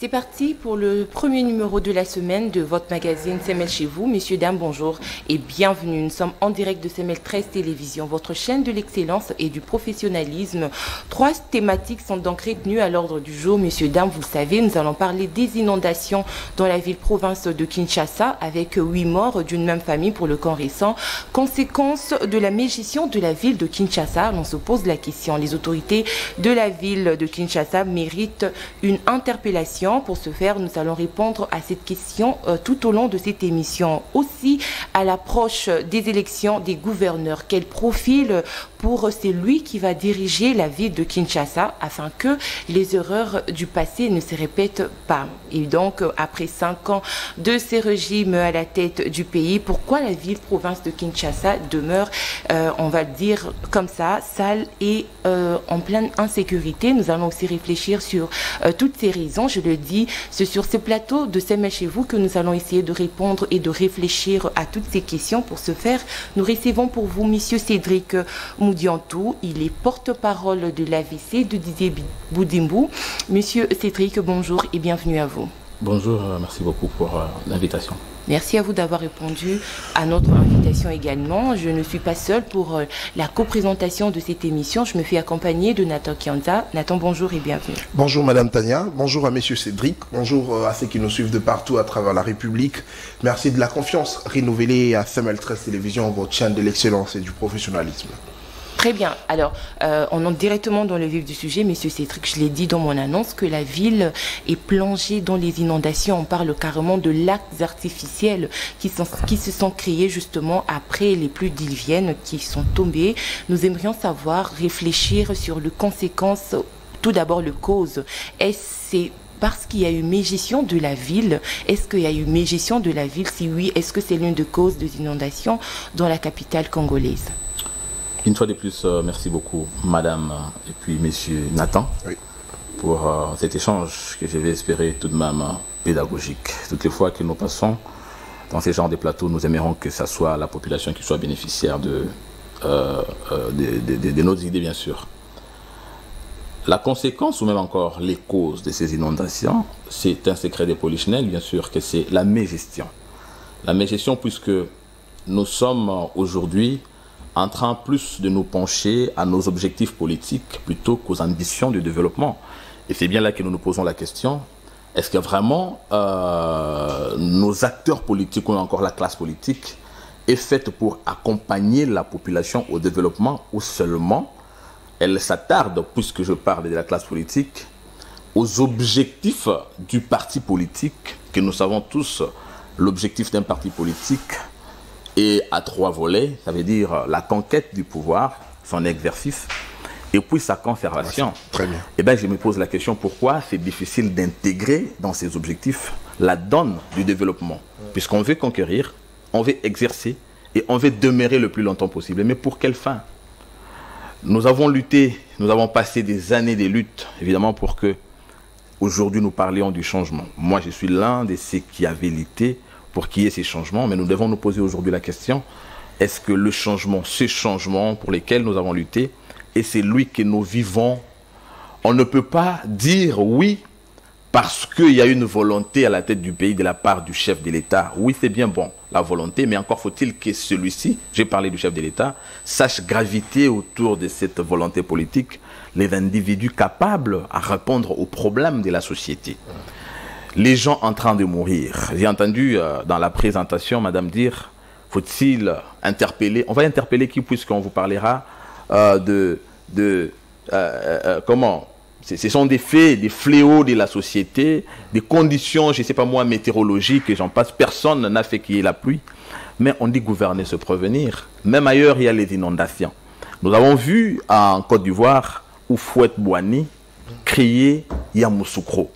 C'est parti pour le premier numéro de la semaine de votre magazine Semel chez vous. Messieurs, dames, bonjour et bienvenue. Nous sommes en direct de Semel 13 Télévision, votre chaîne de l'excellence et du professionnalisme. 3 thématiques sont donc retenues à l'ordre du jour. Messieurs, dames, vous le savez, nous allons parler des inondations dans la ville-province de Kinshasa avec 8 morts d'une même famille pour le camp récent. Conséquence de la mégestion de la ville de Kinshasa, on se pose la question. Les autorités de la ville de Kinshasa méritent une interpellation. Pour ce faire, nous allons répondre à cette question tout au long de cette émission. Aussi, à l'approche des élections des gouverneurs, quel profil pour celui qui va diriger la ville de Kinshasa afin que les erreurs du passé ne se répètent pas. Et donc, après 5 ans de ces régimes à la tête du pays, pourquoi la ville-province de Kinshasa demeure, on va le dire comme ça, sale et en pleine insécurité? Nous allons aussi réfléchir sur toutes ces raisons. Je le dis, c'est sur ce plateau de Semel chez vous que nous allons essayer de répondre et de réfléchir à toutes ces questions. Pour ce faire, nous recevons pour vous Monsieur Cédric Moudiantou. Il est porte-parole de l'AVC de Didier Boudimbo. Monsieur Cédric, bonjour et bienvenue à vous. Bonjour, merci beaucoup pour l'invitation. Merci à vous d'avoir répondu à notre invitation également. Je ne suis pas seule pour la coprésentation de cette émission. Je me fais accompagner de Nathan Kianza. Nathan, bonjour et bienvenue. Bonjour Madame Tania, bonjour à Monsieur Cédric, bonjour à ceux qui nous suivent de partout à travers la République. Merci de la confiance renouvelée à Semel 13 Télévision, votre chaîne de l'excellence et du professionnalisme. Très bien. Alors, on entre directement dans le vif du sujet. Monsieur Cédric, je l'ai dit dans mon annonce que la ville est plongée dans les inondations. On parle carrément de lacs artificiels qui se sont créés justement après les pluies diluviennes qui sont tombées. Nous aimerions savoir, réfléchir sur les conséquences, tout d'abord les causes. Est-ce parce qu'il y a eu mégestion de la ville? Est-ce qu'il y a eu mégestion de la ville? Si oui, est-ce que c'est l'une des causes des inondations dans la capitale congolaise? Une fois de plus, merci beaucoup, Madame et puis Monsieur Nathan, oui, pour cet échange que je vais espérer tout de même pédagogique. Toutes les fois que nous passons dans ces genres de plateaux, nous aimerons que ce soit la population qui soit bénéficiaire de nos idées, bien sûr. La conséquence, ou même encore les causes de ces inondations, c'est un secret des polichinelles, bien sûr, que c'est la mégestion. La mégestion, puisque nous sommes aujourd'hui en train plus de nous pencher à nos objectifs politiques plutôt qu'aux ambitions du développement. Et c'est bien là que nous nous posons la question, est-ce que vraiment nos acteurs politiques ou encore la classe politique est faite pour accompagner la population au développement ou seulement elle s'attarde, puisque je parle de la classe politique, aux objectifs du parti politique, que nous savons tous, l'objectif d'un parti politique et à 3 volets, ça veut dire la conquête du pouvoir, son exercice, et puis sa conservation. Très bien. Et bien, je me pose la question, pourquoi c'est difficile d'intégrer dans ces objectifs la donne du développement? Puisqu'on veut conquérir, on veut exercer, et on veut demeurer le plus longtemps possible. Mais pour quelle fin? Nous avons lutté, nous avons passé des années de lutte, évidemment, pour que, aujourd'hui, nous parlions du changement. Moi, je suis l'un de ceux qui avaient lutté pour qu'il y ait ces changements, mais nous devons nous poser aujourd'hui la question, est-ce que le changement, ces changements pour lesquels nous avons lutté, et c'est lui que nous vivons? On ne peut pas dire oui parce qu'il y a une volonté à la tête du pays de la part du chef de l'État. Oui, c'est bien bon, la volonté, mais encore faut-il que celui-ci, j'ai parlé du chef de l'État, sache graviter autour de cette volonté politique les individus capables à répondre aux problèmes de la société. Les gens en train de mourir. J'ai entendu dans la présentation, madame dire, faut-il interpeller? On va interpeller qui, puisqu'on vous parlera comment? Ce sont des faits, des fléaux de la société, des conditions, je ne sais pas moi, météorologiques, et j'en passe. Personne n'a fait qu'il y ait la pluie. Mais on dit gouverner, se prévenir. Même ailleurs, il y a les inondations. Nous avons vu en Côte d'Ivoire, Oufouette-Boigny crier Yamoussoukro.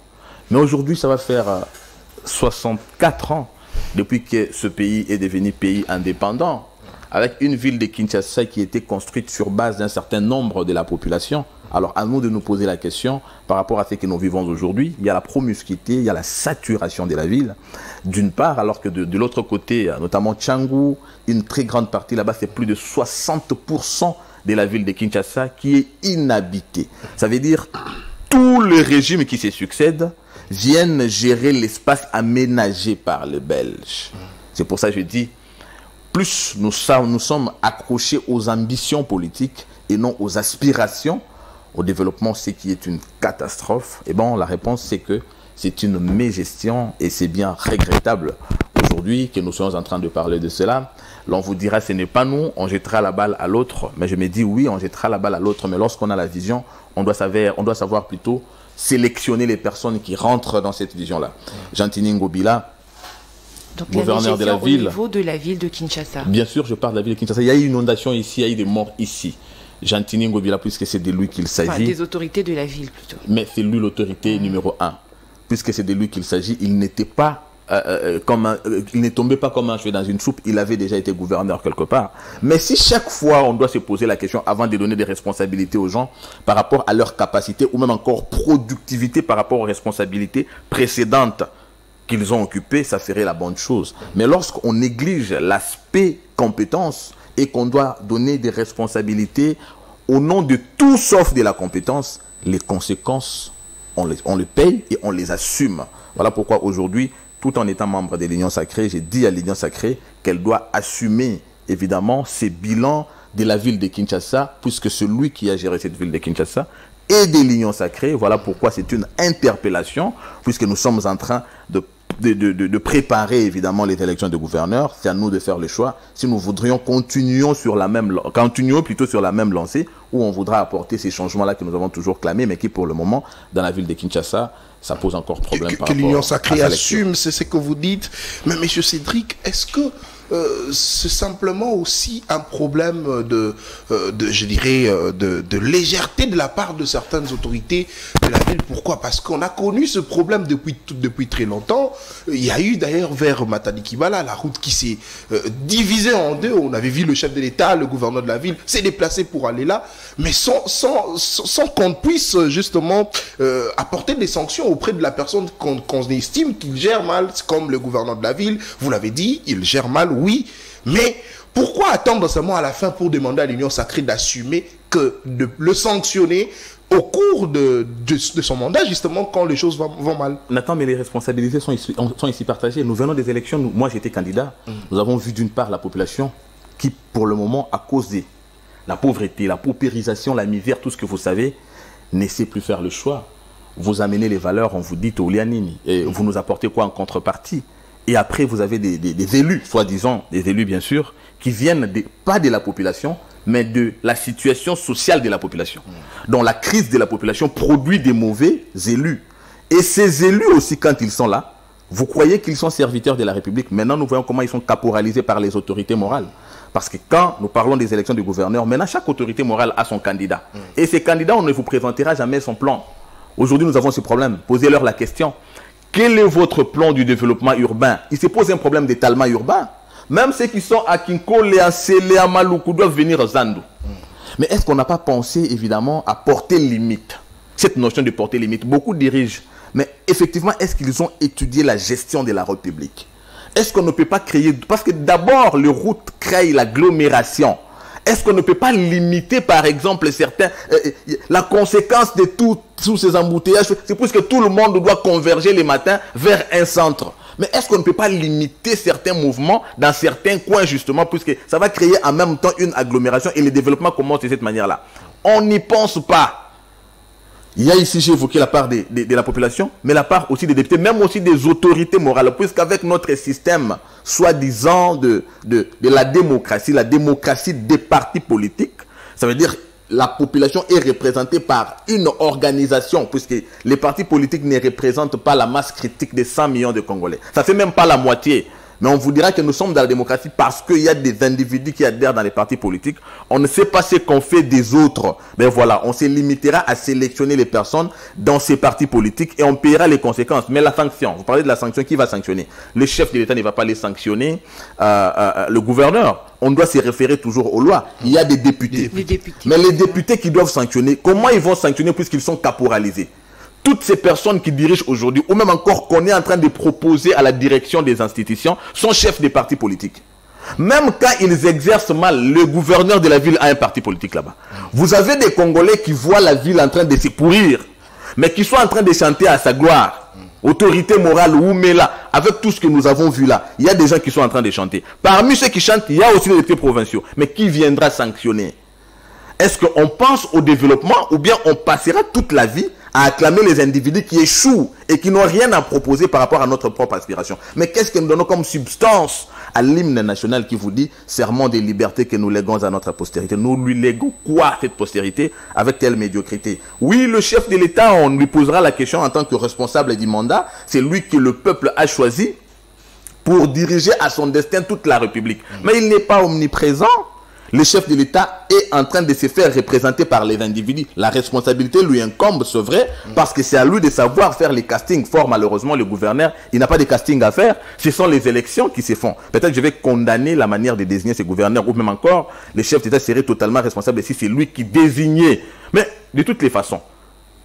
Mais aujourd'hui, ça va faire 64 ans depuis que ce pays est devenu pays indépendant, avec une ville de Kinshasa qui était construite sur base d'un certain nombre de la population. Alors, à nous de nous poser la question par rapport à ce que nous vivons aujourd'hui. Il y a la promiscuité, il y a la saturation de la ville, d'une part, alors que de l'autre côté, notamment Tchangou, une très grande partie là-bas, c'est plus de 60% de la ville de Kinshasa qui est inhabitée. Ça veut dire tous les régimes qui se succèdent viennent gérer l'espace aménagé par les Belges. C'est pour ça que je dis, plus nous sommes accrochés aux ambitions politiques et non aux aspirations au développement, ce qui est une catastrophe, et bon, la réponse c'est que c'est une mégestion et c'est bien regrettable aujourd'hui que nous soyons en train de parler de cela. L'on vous dira ce n'est pas nous, on jettera la balle à l'autre, mais je me dis oui, on jettera la balle à l'autre, mais lorsqu'on a la vision, on doit savoir plutôt sélectionner les personnes qui rentrent dans cette vision-là. Jean-Tini Ngobila, donc, gouverneur de la ville. Au niveau de la ville de Kinshasa. Bien sûr, je parle de la ville de Kinshasa. Il y a eu une inondation ici, il y a eu des morts ici. Jean-Tini Ngobila, puisque c'est de lui qu'il s'agit. Enfin, des autorités de la ville plutôt. Mais c'est lui l'autorité numéro 1. Puisque c'est de lui qu'il s'agit, il n'était pas il n'est tombé pas comme un cheveu dans une soupe, il avait déjà été gouverneur quelque part. Mais si chaque fois on doit se poser la question avant de donner des responsabilités aux gens par rapport à leur capacité ou même encore productivité par rapport aux responsabilités précédentes qu'ils ont occupées, ça ferait la bonne chose. Mais lorsqu'on néglige l'aspect compétence et qu'on doit donner des responsabilités au nom de tout sauf de la compétence, les conséquences, on les paye et on les assume. Voilà pourquoi aujourd'hui, tout en étant membre de l'Union Sacrée, j'ai dit à l'Union Sacrée qu'elle doit assumer évidemment ses bilans de la ville de Kinshasa, puisque celui qui a géré cette ville de Kinshasa est de l'Union Sacrée. Voilà pourquoi c'est une interpellation, puisque nous sommes en train de préparer évidemment les élections de gouverneurs. C'est à nous de faire le choix. Si nous voudrions continuons plutôt sur la même lancée, où on voudra apporter ces changements-là que nous avons toujours clamés, mais qui pour le moment, dans la ville de Kinshasa, ça pose encore problème. Que l'Union Sacrée assume, c'est ce que vous dites. Mais M. Cédric, est-ce que c'est simplement aussi un problème de légèreté de la part de certaines autorités de la ville? Pourquoi? Parce qu'on a connu ce problème depuis très longtemps. Il y a eu d'ailleurs vers Matadi Kibala la route qui s'est divisée en deux. On avait vu le chef de l'État, le gouverneur de la ville, s'est déplacé pour aller là, mais sans qu'on puisse justement apporter des sanctions auprès de la personne qu'on estime qu'il gère mal, comme le gouverneur de la ville. Vous l'avez dit, il gère mal, oui, mais pourquoi attendre seulement à la fin pour demander à l'Union Sacrée d'assumer que de le sanctionner au cours de son mandat, justement, quand les choses vont mal? Nathan, mais les responsabilités sont ici partagées. Nous venons des élections, moi j'étais candidat. Nous avons vu d'une part la population qui, pour le moment, à cause de la pauvreté, la paupérisation, la misère, tout ce que vous savez, ne sait plus faire le choix. Vous amenez les valeurs, on vous dit au Lianini, et vous nous apportez quoi en contrepartie? Et après, vous avez des élus, soi-disant, des élus bien sûr, qui viennent pas de la population, mais de la situation sociale de la population. Donc la crise de la population produit des mauvais élus. Et ces élus aussi, quand ils sont là, vous croyez qu'ils sont serviteurs de la République. Maintenant, nous voyons comment ils sont caporalisés par les autorités morales. Parce que quand nous parlons des élections du gouverneur, maintenant chaque autorité morale a son candidat. Et ces candidats, on ne vous présentera jamais son plan. Aujourd'hui, nous avons ce problème. Posez-leur la question. Quel est votre plan du développement urbain? Il se pose un problème d'étalement urbain. Même ceux qui sont à Kinkole, à Sélé, à Maluku doivent venir à Zandou. Mais est-ce qu'on n'a pas pensé, évidemment, à porter limite? Cette notion de porter limite, beaucoup dirigent. Mais effectivement, est-ce qu'ils ont étudié la gestion de la République? Est-ce qu'on ne peut pas créer... Parce que d'abord, les routes créent l'agglomération. Est-ce qu'on ne peut pas limiter, par exemple, la conséquence de tous ces embouteillages? C'est puisque tout le monde doit converger les matins vers un centre. Mais est-ce qu'on ne peut pas limiter certains mouvements dans certains coins, justement, puisque ça va créer en même temps une agglomération et le développement commence de cette manière-là? On n'y pense pas. Il y a ici, j'ai évoqué la part de la population, mais la part aussi des députés, même aussi des autorités morales, puisqu'avec notre système, soi-disant de la démocratie des partis politiques, ça veut dire la population est représentée par une organisation, puisque les partis politiques ne représentent pas la masse critique des 100 millions de Congolais. Ça ne fait même pas la moitié. Mais on vous dira que nous sommes dans la démocratie parce qu'il y a des individus qui adhèrent dans les partis politiques. On ne sait pas ce qu'on fait des autres. Mais voilà, on se limitera à sélectionner les personnes dans ces partis politiques et on paiera les conséquences. Mais la sanction, vous parlez de la sanction, qui va sanctionner? Le chef de l'État ne va pas les sanctionner. Le gouverneur, on doit se référer toujours aux lois. Il y a des députés. Mais les députés qui doivent sanctionner, comment ils vont sanctionner puisqu'ils sont caporalisés? Toutes ces personnes qui dirigent aujourd'hui, ou même encore qu'on est en train de proposer à la direction des institutions, sont chefs des partis politiques. Même quand ils exercent mal, le gouverneur de la ville a un parti politique là-bas. Vous avez des Congolais qui voient la ville en train de se pourrir, mais qui sont en train de chanter à sa gloire. autorité morale, Oumela, avec tout ce que nous avons vu là, il y a des gens qui sont en train de chanter. Parmi ceux qui chantent, il y a aussi des députés provinciaux. Mais qui viendra sanctionner? Est-ce qu'on pense au développement ou bien on passera toute la vie à acclamer les individus qui échouent et qui n'ont rien à proposer par rapport à notre propre aspiration? Mais qu'est-ce que nous donnons comme substance à l'hymne national qui vous dit « Serment des libertés que nous léguons à notre postérité ». Nous lui léguons quoi, cette postérité, avec telle médiocrité? Oui, le chef de l'État, on lui posera la question en tant que responsable du mandat. C'est lui que le peuple a choisi pour diriger à son destin toute la République. Mais il n'est pas omniprésent. Le chef de l'État est en train de se faire représenter par les individus. La responsabilité lui incombe, c'est vrai, parce que c'est à lui de savoir faire les castings. Fort malheureusement, le gouverneur, il n'a pas de casting à faire. Ce sont les élections qui se font. Peut-être je vais condamner la manière de désigner ces gouverneurs, ou même encore, le chef d'État serait totalement responsable si c'est lui qui désignait. Mais de toutes les façons,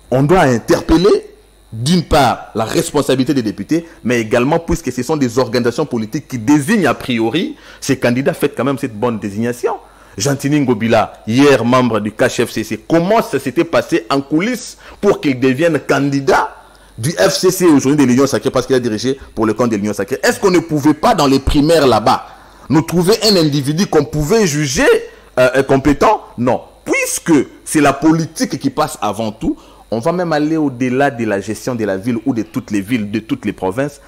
on doit interpeller d'une part la responsabilité des députés, mais également puisque ce sont des organisations politiques qui désignent a priori ces candidats, faites quand même cette bonne désignation. Jean-Tini Ngobila, hier membre du KHFCC, comment ça s'était passé en coulisses pour qu'il devienne candidat du FCC aujourd'hui de l'Union Sacrée, parce qu'il a dirigé pour le compte de l'Union Sacrée? Est-ce qu'on ne pouvait pas dans les primaires là-bas nous trouver un individu qu'on pouvait juger compétent? Non. Puisque c'est la politique qui passe avant tout, on va même aller au-delà de la gestion de la ville ou de toutes les villes, de toutes les provinces.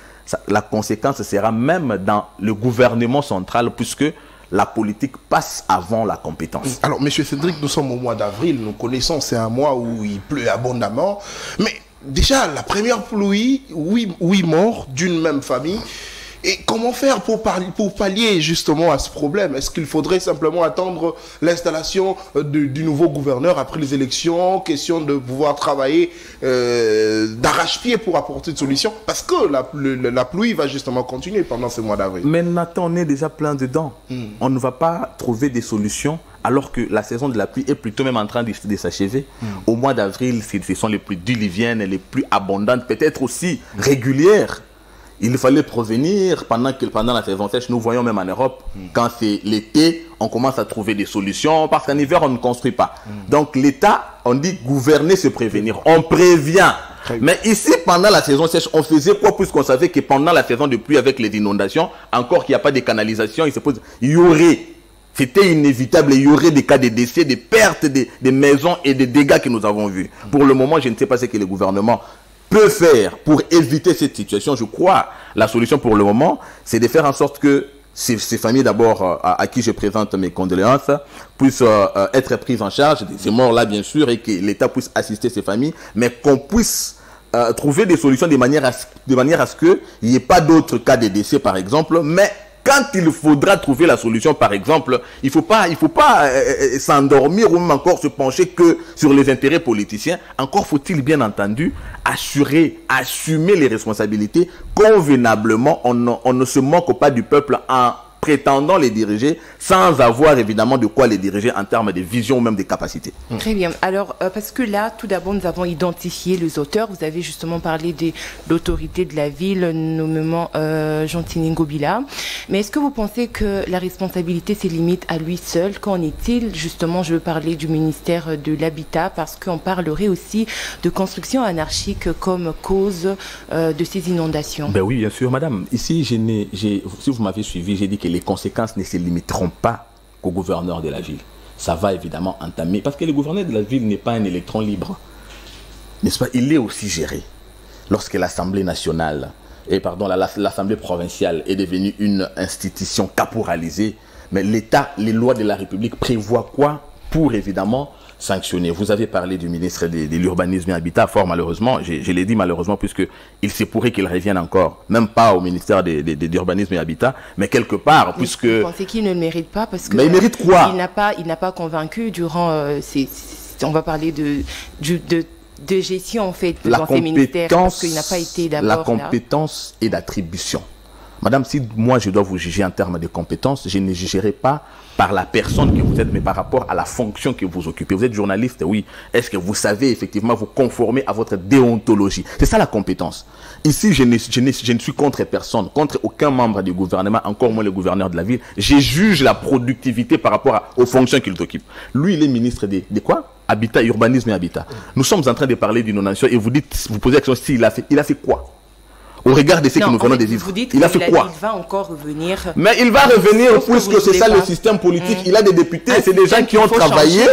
La conséquence sera même dans le gouvernement central, puisque la politique passe avant la compétence. Alors, M. Cédric, nous sommes au mois d'avril, nous connaissons, c'est un mois où il pleut abondamment. Mais déjà, la première pluie, 8 morts d'une même famille. Et comment faire pour pallier justement à ce problème? Est-ce qu'il faudrait simplement attendre l'installation du nouveau gouverneur après les élections? Question de pouvoir travailler d'arrache-pied pour apporter une solution? Parce que la pluie va justement continuer pendant ce mois d'avril. Mais Nathan, on est déjà plein dedans. On ne va pas trouver des solutions alors que la saison de la pluie est plutôt même en train de s'achever. Au mois d'avril, ce sont les plus diluviennes, les plus abondantes, peut-être aussi régulières. Il fallait prévenir pendant la saison sèche. Nous voyons même en Europe, quand c'est l'été, on commence à trouver des solutions, parce qu'en hiver, on ne construit pas. Donc l'État, on dit gouverner, se prévenir. On prévient. Mais ici, pendant la saison sèche, on faisait quoi, puisqu'on savait que pendant la saison de pluie, avec les inondations, encore qu'il n'y a pas de canalisation, il y aurait, c'était inévitable, il y aurait des cas de décès, des pertes des maisons et des dégâts que nous avons vus. Pour le moment, je ne sais pas ce que le gouvernement peut faire pour éviter cette situation. Je crois la solution pour le moment, c'est de faire en sorte que ces familles d'abord à qui je présente mes condoléances puissent être prises en charge, ces morts-là bien sûr, et que l'État puisse assister ces familles, mais qu'on puisse trouver des solutions de manière à ce qu'il n'y ait pas d'autres cas de décès par exemple, mais quand il faudra trouver la solution, par exemple, il faut pas s'endormir ou même encore se pencher que sur les intérêts politiciens. Encore faut-il bien entendu assumer les responsabilités convenablement. On ne se moque pas du peuple en prétendant les diriger sans avoir évidemment de quoi les diriger en termes de vision ou même de capacité. Très bien. Alors, parce que là, tout d'abord, nous avons identifié les auteurs. Vous avez justement parlé de l'autorité de la ville, nommément Jean-Tini Ngobila. Mais est-ce que vous pensez que la responsabilité se limite à lui seul? Qu'en est-il? Justement, je veux parler du ministère de l'Habitat, parce qu'on parlerait aussi de construction anarchique comme cause de ces inondations. Ben oui, bien sûr, madame. Ici, si vous m'avez suivi, j'ai dit que les conséquences ne se limiteront pas qu'au gouverneur de la ville. Ça va évidemment entamer, parce que le gouverneur de la ville n'est pas un électron libre, n'est-ce pas? Il est aussi géré. Lorsque l'Assemblée nationale, l'Assemblée provinciale est devenue une institution caporalisée, mais l'État, les lois de la République prévoient quoi pour évidemment sanctionner? Vous avez parlé du ministre de l'Urbanisme et Habitat, fort malheureusement, je l'ai dit malheureusement, puisqu'il se pourrait qu'il revienne encore, même pas au ministère de l'Urbanisme et Habitat, mais quelque part, puisque... Vous pensez qu'il ne le mérite pas? Parce que, mais il mérite quoi? Il n'a pas convaincu durant... on va parler de gestion, en fait, dans ces ministères, parce qu'il n'a pas été d'abord... La compétence et d'attribution. Madame, si moi je dois vous juger en termes de compétences, je ne jugerai pas par la personne que vous êtes, mais par rapport à la fonction que vous occupez. Vous êtes journaliste, oui. Est-ce que vous savez effectivement vous conformer à votre déontologie? C'est ça la compétence. Ici, je ne suis contre personne, contre aucun membre du gouvernement, encore moins le gouverneur de la ville. Je juge la productivité par rapport aux fonctions qu'il occupe. Lui, il est ministre de quoi? Habitat, urbanisme et habitat. Nous sommes en train de parler d'inondation et vous posez la question s'il a fait quoi? au regard de ce que nous venons de vivre. Vous dites il a fait quoi? Il va encore revenir. Mais il va revenir puisque c'est ça le système politique. Il a des députés, c'est des gens qui ont travaillé.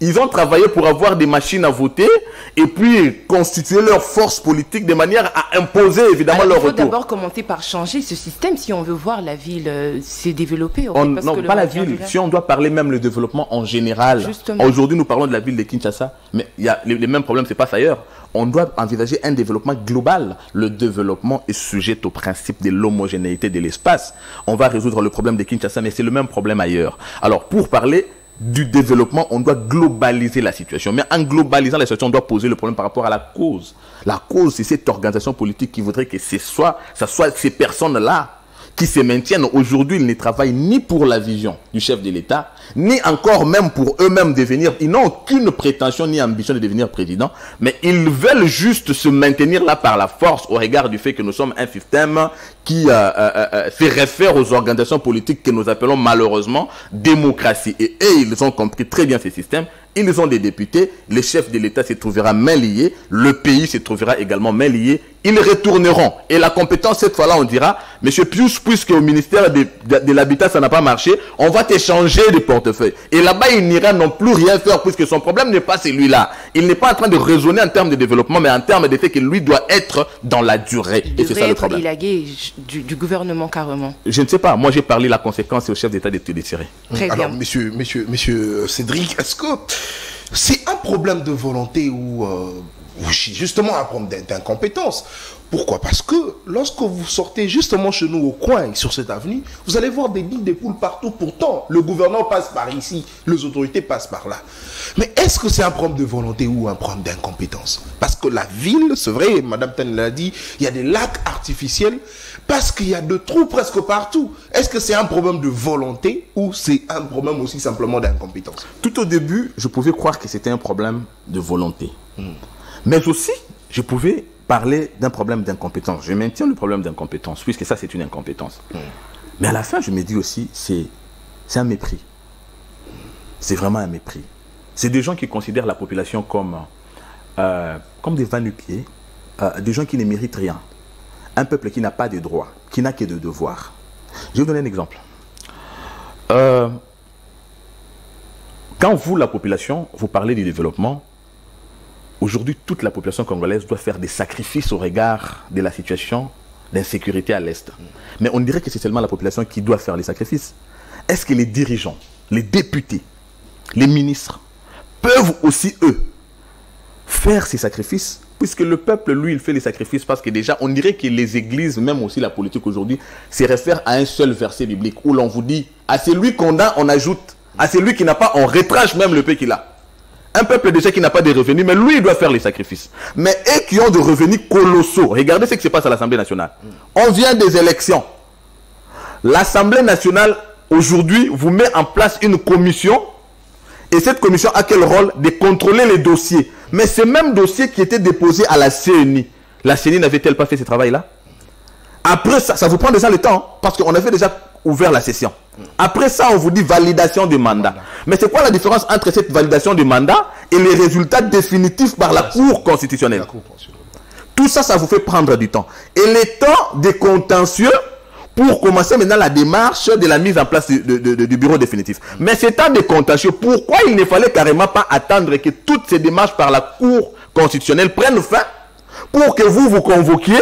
Ils ont travaillé pour avoir des machines à voter et puis constituer leur force politique de manière à imposer évidemment leur retour. Il faut d'abord commencer par changer ce système si on veut voir la ville se développer. Non, pas la ville. Si on doit parler même le développement en général. Aujourd'hui, nous parlons de la ville de Kinshasa, mais il y a les mêmes problèmes, c'est pas ça ailleurs. On doit envisager un développement global. Le développement est sujet au principe de l'homogénéité de l'espace. On va résoudre le problème de Kinshasa, mais c'est le même problème ailleurs. Alors, pour parler du développement, on doit globaliser la situation. Mais en globalisant la situation, on doit poser le problème par rapport à la cause. La cause, c'est cette organisation politique qui voudrait que ça soit ces personnes-là qui se maintiennent. Aujourd'hui, ils ne travaillent ni pour la vision du chef de l'État, ni encore même pour eux-mêmes devenir. Ils n'ont aucune prétention ni ambition de devenir président, mais ils veulent juste se maintenir là par la force au regard du fait que nous sommes un système qui se réfère aux organisations politiques que nous appelons malheureusement démocratie. Et ils ont compris très bien ce système. Ils ont des députés, le chef de l'État se trouvera main liée, le pays se trouvera également main liée, ils retourneront. Et la compétence, cette fois-là, on dira, Monsieur Pius, puisque au ministère de l'Habitat, ça n'a pas marché, on va t'échanger de portefeuille. Et là-bas, il n'ira non plus rien faire, puisque son problème n'est pas celui-là. Il n'est pas en train de raisonner en termes de développement, mais en termes de fait que lui doit être dans la durée. Et c'est ça le problème. Il devrait être élagué du gouvernement carrément. Je ne sais pas. Moi, j'ai parlé la conséquence au chef d'État de te détirer. Très bien. Alors, monsieur Cédric, est-ce que c'est un problème de volonté ou justement un problème d'incompétence? Pourquoi? Parce que lorsque vous sortez justement chez nous au coin, sur cette avenue, vous allez voir des nids de poules partout. Pourtant, le gouvernement passe par ici, les autorités passent par là. Mais est-ce que c'est un problème de volonté ou un problème d'incompétence? Parce que la ville, c'est vrai, Madame Ten l'a dit, il y a des lacs artificiels parce qu'il y a de trous presque partout. Est-ce que c'est un problème de volonté ou c'est un problème aussi simplement d'incompétence? Tout au début, je pouvais croire que c'était un problème de volonté. Mais aussi, je pouvais parler d'un problème d'incompétence. Je maintiens le problème d'incompétence, puisque ça, c'est une incompétence. Mais à la fin, je me dis aussi, c'est un mépris. C'est vraiment un mépris. C'est des gens qui considèrent la population comme des va-nu-pieds, des gens qui ne méritent rien. Un peuple qui n'a pas de droits, qui n'a que de devoirs. Je vais vous donner un exemple. Quand vous, la population, vous parlez du développement, aujourd'hui, toute la population congolaise doit faire des sacrifices au regard de la situation d'insécurité à l'Est. Mais on dirait que c'est seulement la population qui doit faire les sacrifices. Est-ce que les dirigeants, les députés, les ministres peuvent aussi, eux, faire ces sacrifices? Puisque le peuple, lui, il fait les sacrifices parce que déjà, on dirait que les églises, même aussi la politique aujourd'hui, se réfèrent à un seul verset biblique où l'on vous dit, à celui qu'on a, on ajoute. À celui qui n'a pas, on retranche même le peu qu'il a. Un peuple déjà qui n'a pas de revenus, mais lui, il doit faire les sacrifices. Mais eux qui ont des revenus colossaux, regardez ce qui se passe à l'Assemblée nationale. On vient des élections. L'Assemblée nationale, aujourd'hui, vous met en place une commission. Et cette commission a quel rôle? De contrôler les dossiers. Mais ces mêmes dossiers qui étaient déposés à la CENI, la CENI n'avait-elle pas fait ce travail-là? Après ça, ça vous prend déjà le temps, hein, parce qu'on avait déjà ouvert la session. Après ça, on vous dit validation du mandat. Mais c'est quoi la différence entre cette validation du mandat et les résultats définitifs par la Cour constitutionnelle? Tout ça, ça vous fait prendre du temps. Et les temps des contentieux pour commencer maintenant la démarche de la mise en place du bureau définitif. Mais ces temps de contentieux, pourquoi il ne fallait carrément pas attendre que toutes ces démarches par la Cour constitutionnelle prennent fin pour que vous convoquiez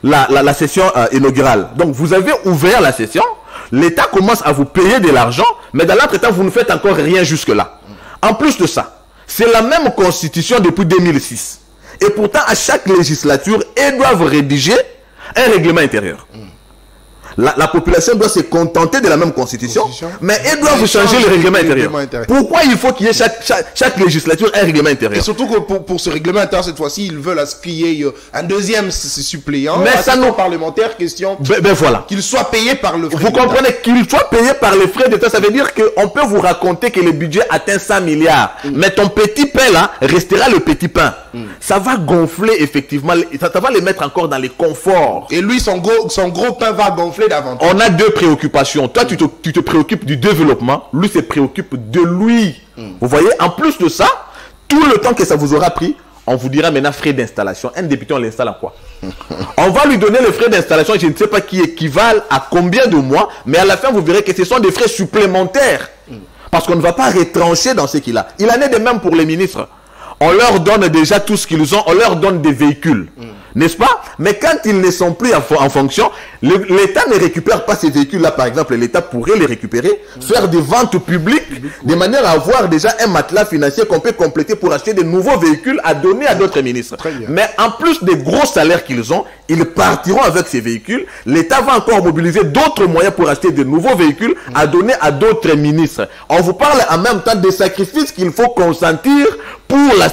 la session inaugurale? Donc vous avez ouvert la session, l'État commence à vous payer de l'argent, mais dans l'autre temps, vous ne faites encore rien jusque-là. En plus de ça, c'est la même constitution depuis 2006. Et pourtant, à chaque législature, ils doivent rédiger un règlement intérieur. La population doit se contenter de la même constitution, mais ils doivent changer le règlement intérieur. Pourquoi il faut qu'il y ait chaque législature un règlement intérieur? Et surtout que pour ce règlement intérieur, cette fois-ci, ils veulent qu'il y ait un deuxième suppléant, mais ça non parlementaire, question voilà. Qu'il soit payé par le frais. Vous comprenez qu'il soit payé par les frais d'État, ça veut dire qu'on peut vous raconter que le budget atteint 100 milliards, mais ton petit pain là restera le petit pain. Ça va gonfler effectivement, ça va les mettre encore dans les conforts. Et lui, son gros pain va gonfler davantage. On a deux préoccupations. Toi, tu te préoccupes du développement. Lui se préoccupe de lui. Vous voyez, en plus de ça, tout le temps que ça vous aura pris, on vous dira maintenant frais d'installation. Un député, on l'installe en quoi? On va lui donner le frais d'installation, je ne sais pas qui équivalent à combien de mois, mais à la fin, vous verrez que ce sont des frais supplémentaires. Parce qu'on ne va pas retrancher dans ce qu'il a. Il en est de même pour les ministres. On leur donne déjà tout ce qu'ils ont, on leur donne des véhicules. N'est-ce pas? Mais quand ils ne sont plus en fonction, l'État ne récupère pas ces véhicules-là. Par exemple, l'État pourrait les récupérer, faire des ventes publiques, de manière à avoir déjà un matelas financier qu'on peut compléter pour acheter de nouveaux véhicules à donner à d'autres ministres. Mais en plus des gros salaires qu'ils ont, ils partiront avec ces véhicules. L'État va encore mobiliser d'autres moyens pour acheter de nouveaux véhicules à donner à d'autres ministres. On vous parle en même temps des sacrifices qu'il faut consentir pour la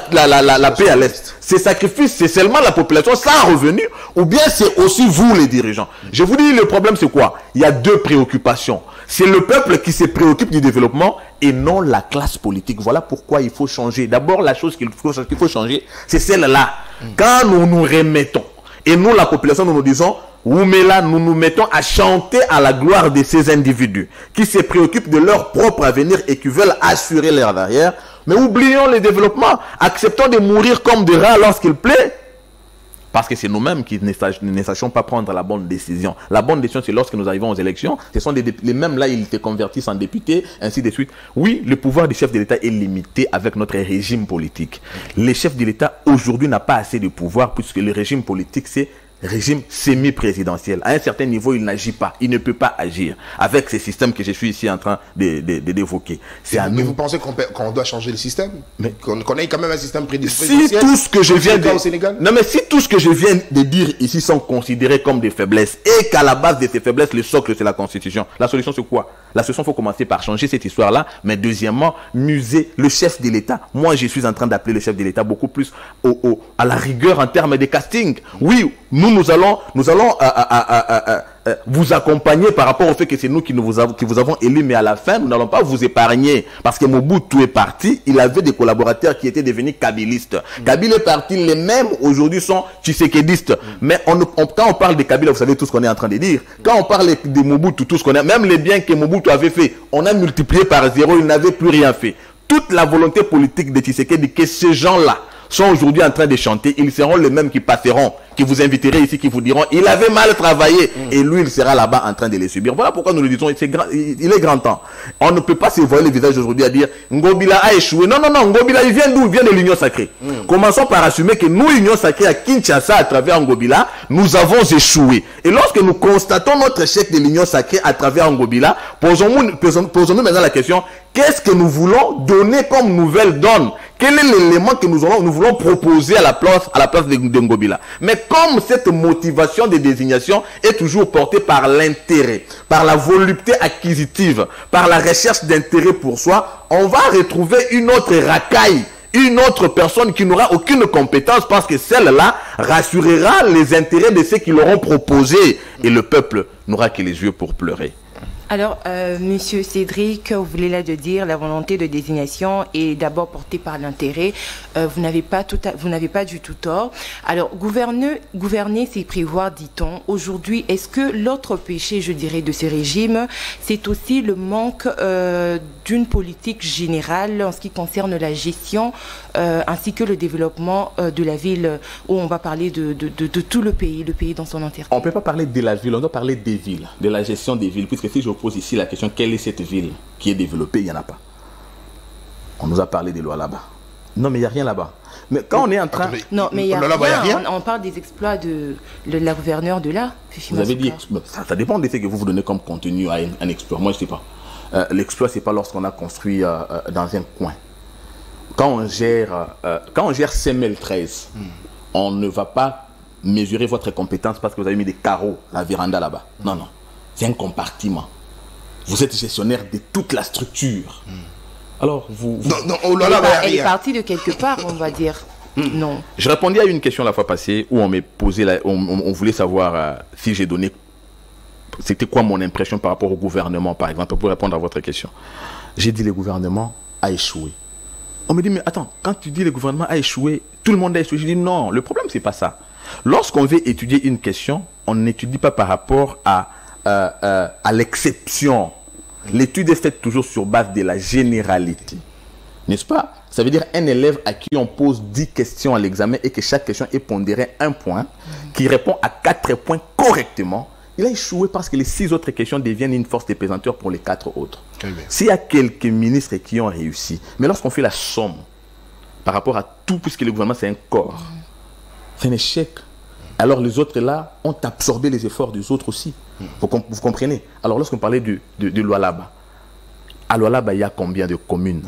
paix à l'Est. Ces sacrifices, c'est seulement la population sans revenu, ou bien c'est aussi vous les dirigeants. Je vous dis, le problème c'est quoi? Il y a deux préoccupations. C'est le peuple qui se préoccupe du développement et non la classe politique. Voilà pourquoi il faut changer. D'abord, la chose qu'il faut changer, c'est celle-là. Quand nous nous remettons, et nous, la population, nous nous disons, Oumela, nous nous mettons à chanter à la gloire de ces individus qui se préoccupent de leur propre avenir et qui veulent assurer leur arrière. Mais oublions le développement. Acceptons de mourir comme des rats lorsqu'il plaît. Parce que c'est nous-mêmes qui ne sachons pas prendre la bonne décision. La bonne décision, c'est lorsque nous arrivons aux élections. Ce sont les mêmes là, ils se convertissent en députés, ainsi de suite. Oui, le pouvoir du chef de l'État est limité avec notre régime politique. Le chef de l'État, aujourd'hui, n'a pas assez de pouvoir puisque le régime politique, c'est régime semi-présidentiel. À un certain niveau, il n'agit pas. Il ne peut pas agir avec ces systèmes que je suis ici en train d'évoquer. Mais vous pensez qu'on doit changer le système? Qu'on ait quand même un système présidentiel? Si tout ce que je viens de... au Sénégal? Non, mais si tout ce que je viens de dire ici sont considérés comme des faiblesses et qu'à la base de ces faiblesses, le socle, c'est la Constitution, la solution, c'est quoi? La solution, il faut commencer par changer cette histoire-là. Mais deuxièmement, muser le chef de l'État. Moi, je suis en train d'appeler le chef de l'État beaucoup plus à la rigueur en termes de casting. Oui, nous allons vous accompagner par rapport au fait que c'est nous qui vous avons élu, mais à la fin, nous n'allons pas vous épargner. Parce que Mobutu est parti, il avait des collaborateurs qui étaient devenus kabylistes. Kabila est parti, les mêmes aujourd'hui sont tshisekédistes. Mais quand on parle de Kabila, vous savez tout ce qu'on est en train de dire. Quand on parle de Mobutu, tout ce qu'on a, même les biens que Mobutu avait fait, on a multiplié par zéro, il n'avait plus rien fait. Toute la volonté politique de Tshisekedi, que ces gens-là sont aujourd'hui en train de chanter, ils seront les mêmes qui passeront, qui vous inviteront ici, qui vous diront il avait mal travaillé, et lui il sera là-bas en train de les subir. Voilà pourquoi nous le disons, il est grand temps. On ne peut pas se voiler le visage aujourd'hui à dire Ngobila a échoué. Non, non, non, Ngobila il vient d'où? Il vient de l'Union Sacrée. Commençons par assumer que nous, Union Sacrée à Kinshasa, à travers Ngobila, nous avons échoué. Et lorsque nous constatons notre échec de l'Union Sacrée à travers Ngobila, posons-nous maintenant la question, qu'est-ce que nous voulons donner comme nouvelle donne? Quel est l'élément que nous voulons proposer à la place de Ngobila? Mais comme cette motivation de désignation est toujours portée par l'intérêt, par la volupté acquisitive, par la recherche d'intérêt pour soi, on va retrouver une autre racaille, une autre personne qui n'aura aucune compétence parce que celle-là rassurera les intérêts de ceux qui l'auront proposé. Et le peuple n'aura que les yeux pour pleurer. Alors, Monsieur Cédric, vous voulez là de dire la volonté de désignation est d'abord portée par l'intérêt. Vous n'avez pas du tout tort. Alors, gouverner, c'est prévoir, dit-on. Aujourd'hui, est-ce que l'autre péché, je dirais, de ce régime, c'est aussi le manque d'une politique générale en ce qui concerne la gestion ainsi que le développement de la ville, où on va parler de tout le pays dans son entièreté? On ne peut pas parler de la ville, on doit parler des villes, de la gestion des villes, puisque si je pose ici la question, quelle est cette ville qui est développée? Il n'y en a pas. On nous a parlé des lois là-bas. Non, mais il n'y a rien là-bas. Mais quand on est en train... Non, mais il y a rien. On parle des exploits de la gouverneure de là. Vous avez dit... Ça dépend de ce que vous donnez comme contenu à un exploit. Moi, je ne sais pas. L'exploit, ce n'est pas lorsqu'on a construit dans un coin. Quand on gère CML 13, on ne va pas mesurer votre compétence parce que vous avez mis des carreaux, la véranda là-bas. Non, non. C'est un compartiment. Vous êtes gestionnaire de toute la structure. Alors, elle est partie de quelque part, on va dire. Non. Je répondais à une question la fois passée où on m'est posé, on voulait savoir si j'ai donné, c'était quoi mon impression par rapport au gouvernement, par exemple, pour répondre à votre question. J'ai dit le gouvernement a échoué. On me dit, mais attends, quand tu dis le gouvernement a échoué, tout le monde a échoué. Je dis non, le problème c'est pas ça. Lorsqu'on veut étudier une question, on n'étudie pas par rapport à l'exception. L'étude est faite toujours sur base de la généralité. N'est-ce pas? Ça veut dire un élève à qui on pose 10 questions à l'examen et que chaque question est pondérée 1 point, qui répond à 4 points correctement, il a échoué parce que les 6 autres questions deviennent une force d'épesanteur pour les 4 autres. S'il y a quelques ministres qui ont réussi, mais lorsqu'on fait la somme par rapport à tout, puisque le gouvernement c'est un corps, c'est un échec. Alors les autres là ont absorbé les efforts des autres aussi. Vous comprenez? Alors lorsqu'on parlait de Lualaba, à Lualaba il y a combien de communes?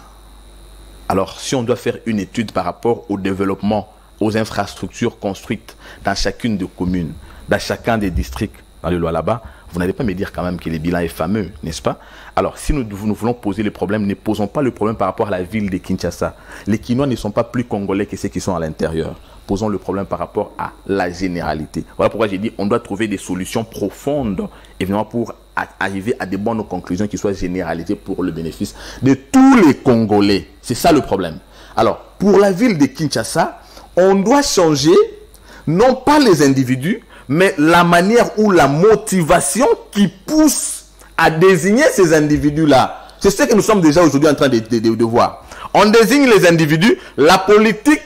Alors si on doit faire une étude par rapport au développement, aux infrastructures construites dans chacune des communes, dans chacun des districts, dans le Lualaba, vous n'allez pas me dire quand même que le bilan est fameux, n'est-ce pas? Alors, si nous voulons poser le problème, ne posons pas le problème par rapport à la ville de Kinshasa. Les Kinois ne sont pas plus congolais que ceux qui sont à l'intérieur. Posons le problème par rapport à la généralité. Voilà pourquoi j'ai dit on doit trouver des solutions profondes, évidemment, pour arriver à des bonnes conclusions qui soient généralisées pour le bénéfice de tous les Congolais. C'est ça le problème. Alors, pour la ville de Kinshasa, on doit changer, non pas les individus, mais la manière ou la motivation qui pousse à désigner ces individus-là. C'est ce que nous sommes déjà aujourd'hui en train de voir. On désigne les individus, la politique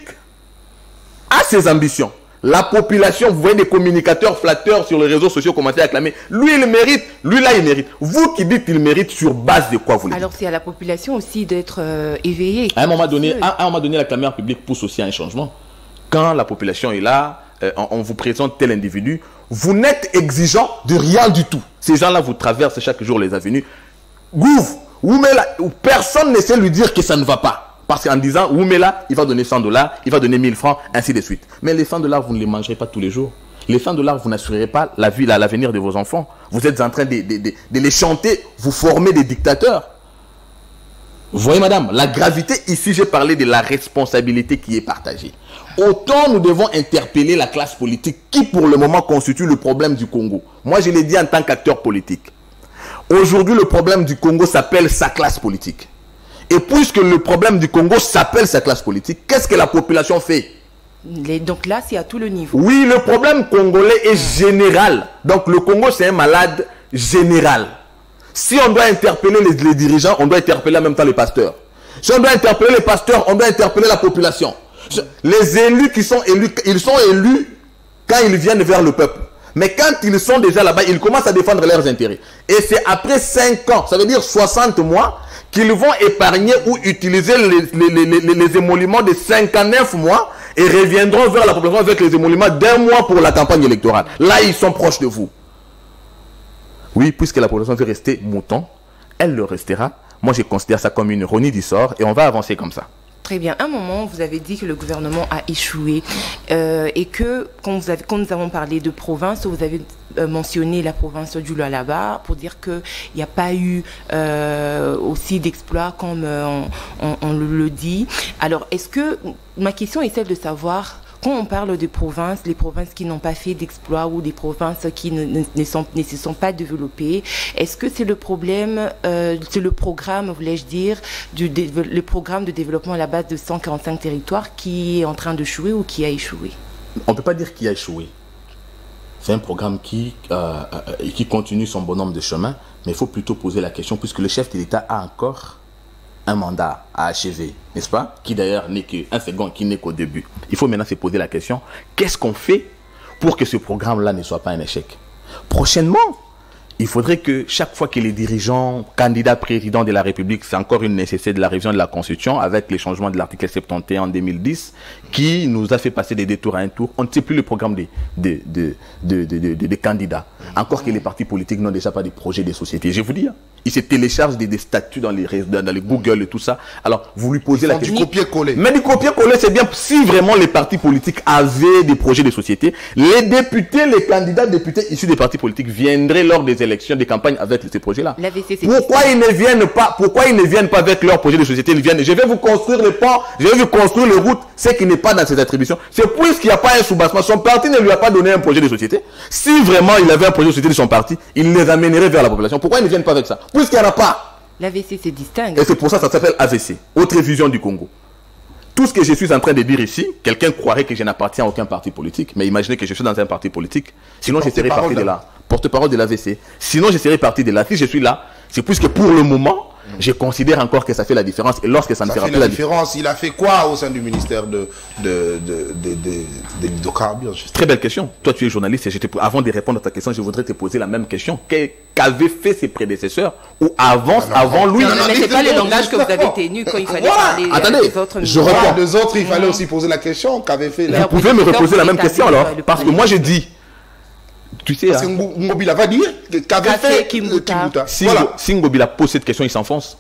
a ses ambitions. La population, vous voyez des communicateurs flatteurs sur les réseaux sociaux commencer à acclamer. Lui, il mérite, lui là, il mérite. Vous qui dites qu'il mérite, sur base de quoi vous le dites? Alors, c'est à la population aussi d'être éveillée. À un moment donné, la caméra publique pousse aussi à un changement. Quand la population est là, on vous présente tel individu, vous n'êtes exigeant de rien du tout. Ces gens-là vous traversent chaque jour les avenues. Gouv, Oumela, personne ne sait lui dire que ça ne va pas. Parce qu'en disant, Oumela, il va donner $100, il va donner 1000 francs, ainsi de suite. Mais les $100, vous ne les mangerez pas tous les jours. Les $100, vous n'assurerez pas la vie, l'avenir de vos enfants. Vous êtes en train de les chanter, vous formez des dictateurs. Vous voyez, madame, la gravité, ici, j'ai parlé de la responsabilité qui est partagée. Autant nous devons interpeller la classe politique qui, pour le moment, constitue le problème du Congo. Moi, je l'ai dit en tant qu'acteur politique. Aujourd'hui, le problème du Congo s'appelle sa classe politique. Et puisque le problème du Congo s'appelle sa classe politique, qu'est-ce que la population fait? Donc là, c'est à tout le niveau. Oui, le problème congolais est général. Donc le Congo, c'est un malade général. Si on doit interpeller les dirigeants, on doit interpeller en même temps les pasteurs. Si on doit interpeller les pasteurs, on doit interpeller la population. Les élus qui sont élus, ils sont élus quand ils viennent vers le peuple. Mais quand ils sont déjà là-bas, ils commencent à défendre leurs intérêts. Et c'est après 5 ans, ça veut dire 60 mois, qu'ils vont épargner ou utiliser les émoluments de 59 mois et reviendront vers la population avec les émoluments d'1 mois pour la campagne électorale. Là, ils sont proches de vous. Oui, puisque la population veut rester mouton, elle le restera. Moi, je considère ça comme une ironie du sort et on va avancer comme ça. Très bien. À un moment, vous avez dit que le gouvernement a échoué et que quand nous avons parlé de province, vous avez mentionné la province du Lualaba pour dire qu'il n'y a pas eu aussi d'exploits comme on le dit. Alors, est-ce que, ma question est celle de savoir, quand on parle de provinces, les provinces qui n'ont pas fait d'exploits ou des provinces qui ne se sont pas développées, est-ce que c'est le problème, c'est le programme, voulais-je dire, le programme de développement à la base de 145 territoires qui est en train d'échouer ou qui a échoué? On ne peut pas dire qu'il a échoué. C'est un programme qui continue son bonhomme de chemin, mais il faut plutôt poser la question, puisque le chef de l'État a encore un mandat à achever, n'est-ce pas? Qui d'ailleurs n'est qu'un second, qui n'est qu'au début. Il faut maintenant se poser la question, qu'est-ce qu'on fait pour que ce programme-là ne soit pas un échec? Prochainement, il faudrait que chaque fois que les dirigeants, candidats présidents de la République, c'est encore une nécessité de la révision de la Constitution, avec les changements de l'article 71 en 2010, qui nous a fait passer des détours à un tour. On ne sait plus le programme des candidats. Encore que les partis politiques n'ont déjà pas de projets de société. Je vous dis, ils se téléchargent des statuts dans les Google et tout ça. Alors, vous lui posez la question. Du copier-coller. Mais du copier-coller, c'est bien. Si vraiment les partis politiques avaient des projets de société, les députés, les candidats députés issus des partis politiques viendraient lors des élections, des campagnes avec ces projets-là. Pourquoi ils ne viennent pas avec leurs projets de société? Ils viennent, je vais vous construire les ponts, je vais vous construire les routes, ce qui n'est pas dans ses attributions. C'est puisqu'il n'y a pas un soubassement. Son parti ne lui a pas donné un projet de société. Si vraiment il avait un projet de société de son parti, il les amènerait vers la population. Pourquoi ils ne viennent pas avec ça? Puisqu'il n'y en a pas. L'AVC se distingue. Et c'est pour ça que ça s'appelle AVC, Autre Vision du Congo. Tout ce que je suis en train de dire ici, quelqu'un croirait que je n'appartiens à aucun parti politique, mais imaginez que je suis dans un parti politique, sinon je serais parti de là. Porte-parole de l'AVC. Sinon je serais parti de là. Si je suis là, c'est puisque pour le moment, je considère encore que ça fait la différence. Et lorsque ça ne fera plus la différence... Il a fait quoi au sein du ministère de l'hydrocarbures? Très belle question. Toi, tu es journaliste et avant de répondre à ta question, je voudrais te poser la même question. Qu'avaient fait ses prédécesseurs ou avant lui? Non, mais c'est pas le langage que vous avez tenu quand il fallait parler des autres. Je réponds. Les autres, il fallait aussi poser la question qu'avaient fait... Vous pouvez me reposer la même question alors? Parce que moi, je dis... Tu sais, parce que Ngobila va dire qu'avait fait Kimbuta. Si Ngobila pose cette question, il s'enfonce.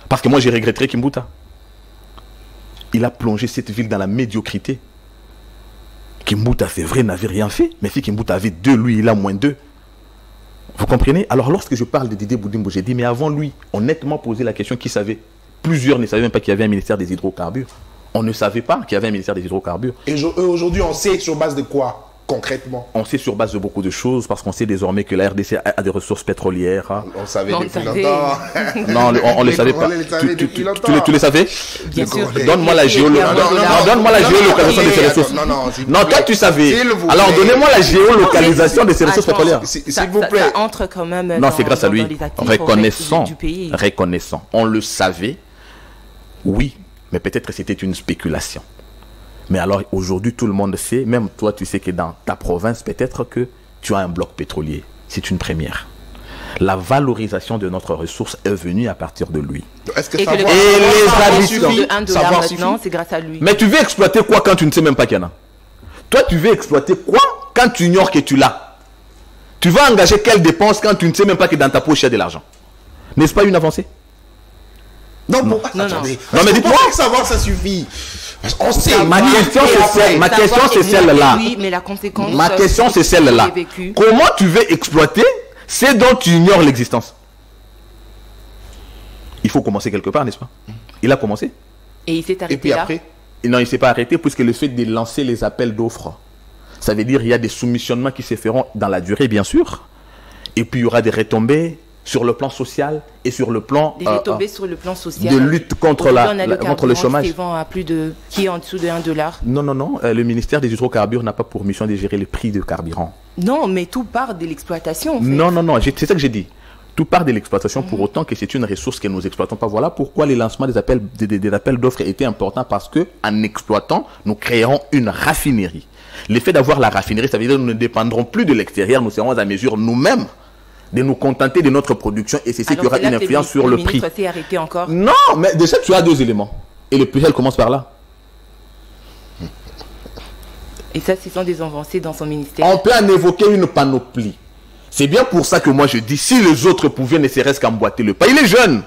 Parce que moi, j'ai regretté Kimbuta. Il a plongé cette ville dans la médiocrité. Kimbuta, c'est vrai, n'avait rien fait. Mais si Kimbuta avait 2, lui, il a moins 2. Vous comprenez? Alors, lorsque je parle de Didier Boudimbo, j'ai dit, mais avant lui, honnêtement, posé la question, qui savait? Plusieurs ne savaient même pas qu'il y avait un ministère des hydrocarbures. On ne savait pas qu'il y avait un ministère des hydrocarbures. Et aujourd'hui, on sait sur base de quoi? Concrètement, on sait sur base de beaucoup de choses parce qu'on sait désormais que la RDC a des ressources pétrolières. On le savait depuis longtemps. Non, on ne le savait pas. Tu le savais? Bien sûr. Donne-moi la géolocalisation de ces ressources. Non, toi tu savais. Alors donnez-moi la géolocalisation de ces ressources pétrolières. S'il vous plaît. Ça entre quand même. Non, c'est grâce à lui. Reconnaissant. On le savait. Oui, mais peut-être c'était une spéculation. Mais alors, aujourd'hui, tout le monde sait, même toi, tu sais que dans ta province, peut-être que tu as un bloc pétrolier. C'est une première. La valorisation de notre ressource est venue à partir de lui. Est-ce que et savoir, les habitants, c'est grâce à lui. Mais tu veux exploiter quoi quand tu ne sais même pas qu'il y en a? Toi, tu veux exploiter quoi quand tu ignores que tu l'as? Tu vas engager quelle dépense quand tu ne sais même pas que dans ta poche, il y a de l'argent? N'est-ce pas une avancée? Non, non, mais dites-moi. Savoir, ça suffit. On sait. Ma question, c'est celle-là. Oui, mais la conséquence. Ma question, c'est celle-là. Comment tu veux exploiter ce dont tu ignores l'existence? Il faut commencer quelque part, n'est-ce pas? Il a commencé. Et il s'est arrêté. Et puis là. après? Non, il ne s'est pas arrêté puisque le fait de lancer les appels d'offres, ça veut dire qu'il y a des soumissionnements qui se feront dans la durée, bien sûr. Et puis il y aura des retombées sur le plan social et sur le plan des retombées sur le plan social de lutte contre le chômage qui est en dessous de $1. Non, le ministère des hydrocarbures n'a pas pour mission de gérer le prix de carburant. Non, mais tout part de l'exploitation en fait. Non, c'est ça que j'ai dit. Tout part de l'exploitation pour autant que c'est une ressource que nous exploitons pas. Voilà pourquoi les lancements des appels d'offres étaient importants, parce que en exploitant, nous créerons une raffinerie. L'effet d'avoir la raffinerie, ça veut dire que nous ne dépendrons plus de l'extérieur, nous serons à mesure nous-mêmes de nous contenter de notre production, et c'est ce qui aura une influence sur le prix. Arrêté encore. Non, mais déjà tu as 2 éléments. Et le plus, elle commence par là. Et ça, ce sont des avancées dans son ministère. On peut en évoquer une panoplie. C'est bien pour ça que moi je dis, si les autres pouvaient ne serait-ce qu'emboîter le pas. Il est jeune.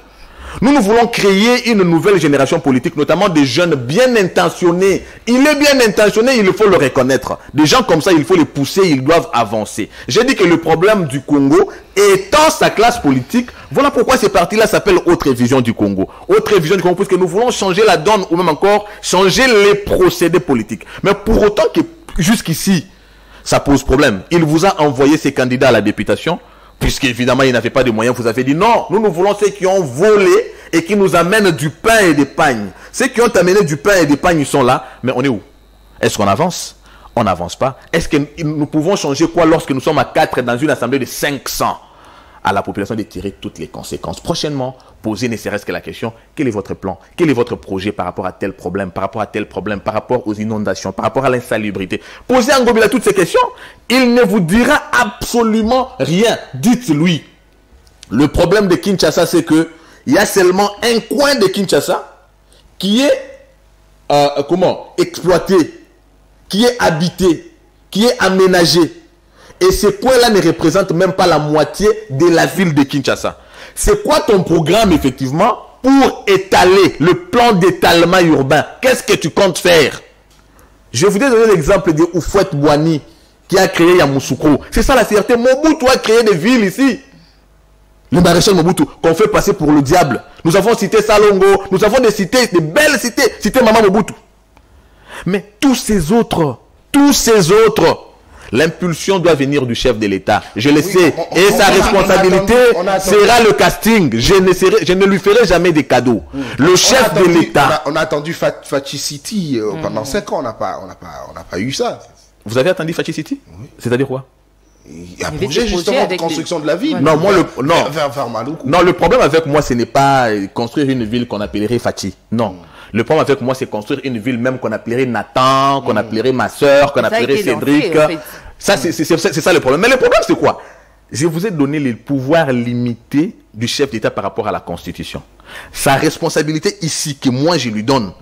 Nous voulons créer une nouvelle génération politique, notamment des jeunes bien intentionnés. Il est bien intentionné, il faut le reconnaître. Des gens comme ça, il faut les pousser, ils doivent avancer. J'ai dit que le problème du Congo étant sa classe politique, voilà pourquoi ces partis-là s'appellent Autre Vision du Congo. Autre Vision du Congo, parce que nous voulons changer la donne, ou même encore changer les procédés politiques. Mais pour autant que jusqu'ici, ça pose problème. Il vous a envoyé ses candidats à la députation, puisqu'évidemment, il n'avait pas de moyens. Vous avez dit non, nous voulons ceux qui ont volé et qui nous amènent du pain et des pagnes. Ceux qui ont amené du pain et des pagnes, ils sont là. Mais on est où? Est-ce qu'on avance? On n'avance pas. Est-ce que nous pouvons changer quoi lorsque nous sommes à 4 dans une assemblée de 500? À la population de tirer toutes les conséquences. Prochainement, posez ne serait-ce que la question, quel est votre plan? Quel est votre projet par rapport à tel problème, par rapport à tel problème, par rapport aux inondations, par rapport à l'insalubrité? Posez à Ngobila toutes ces questions. Il ne vous dira absolument rien. Dites-lui. Le problème de Kinshasa, c'est que il y a seulement un coin de Kinshasa qui est exploité, qui est habité, qui est aménagé. Et ce coin-là ne représente même pas la moitié de la ville de Kinshasa. C'est quoi ton programme, effectivement, pour étaler le plan d'étalement urbain? Qu'est-ce que tu comptes faire? Je vous ai donné l'exemple de Oufouet Bouani, qui a créé Yamoussoukro. C'est ça la fierté. Mobutu a créé des villes ici. Le maréchal Mobutu, qu'on fait passer pour le diable. Nous avons cité Salongo, nous avons des cités, des belles cités, cité Maman Mobutu. Mais tous ces autres, l'impulsion doit venir du chef de l'État. Je le sais. Et sa responsabilité sera le casting. Je ne lui ferai jamais des cadeaux. Le chef de l'État. On a attendu Fachi City pendant 5 ans. On n'a pas eu ça. Vous avez attendu Fachi City? Oui. C'est-à-dire quoi? Il y a un projet justement de construction de la ville. Non, moi le problème avec moi, ce n'est pas construire une ville qu'on appellerait Fati. Non. Le problème avec moi, c'est construire une ville même qu'on appellerait Nathan, qu'on appellerait ma soeur, qu'on appellerait Cédric. En fait. Ça, c'est ça le problème. Mais le problème, c'est quoi? Je vous ai donné les pouvoirs limités du chef d'État par rapport à la Constitution. Sa responsabilité ici, que moi je lui donne,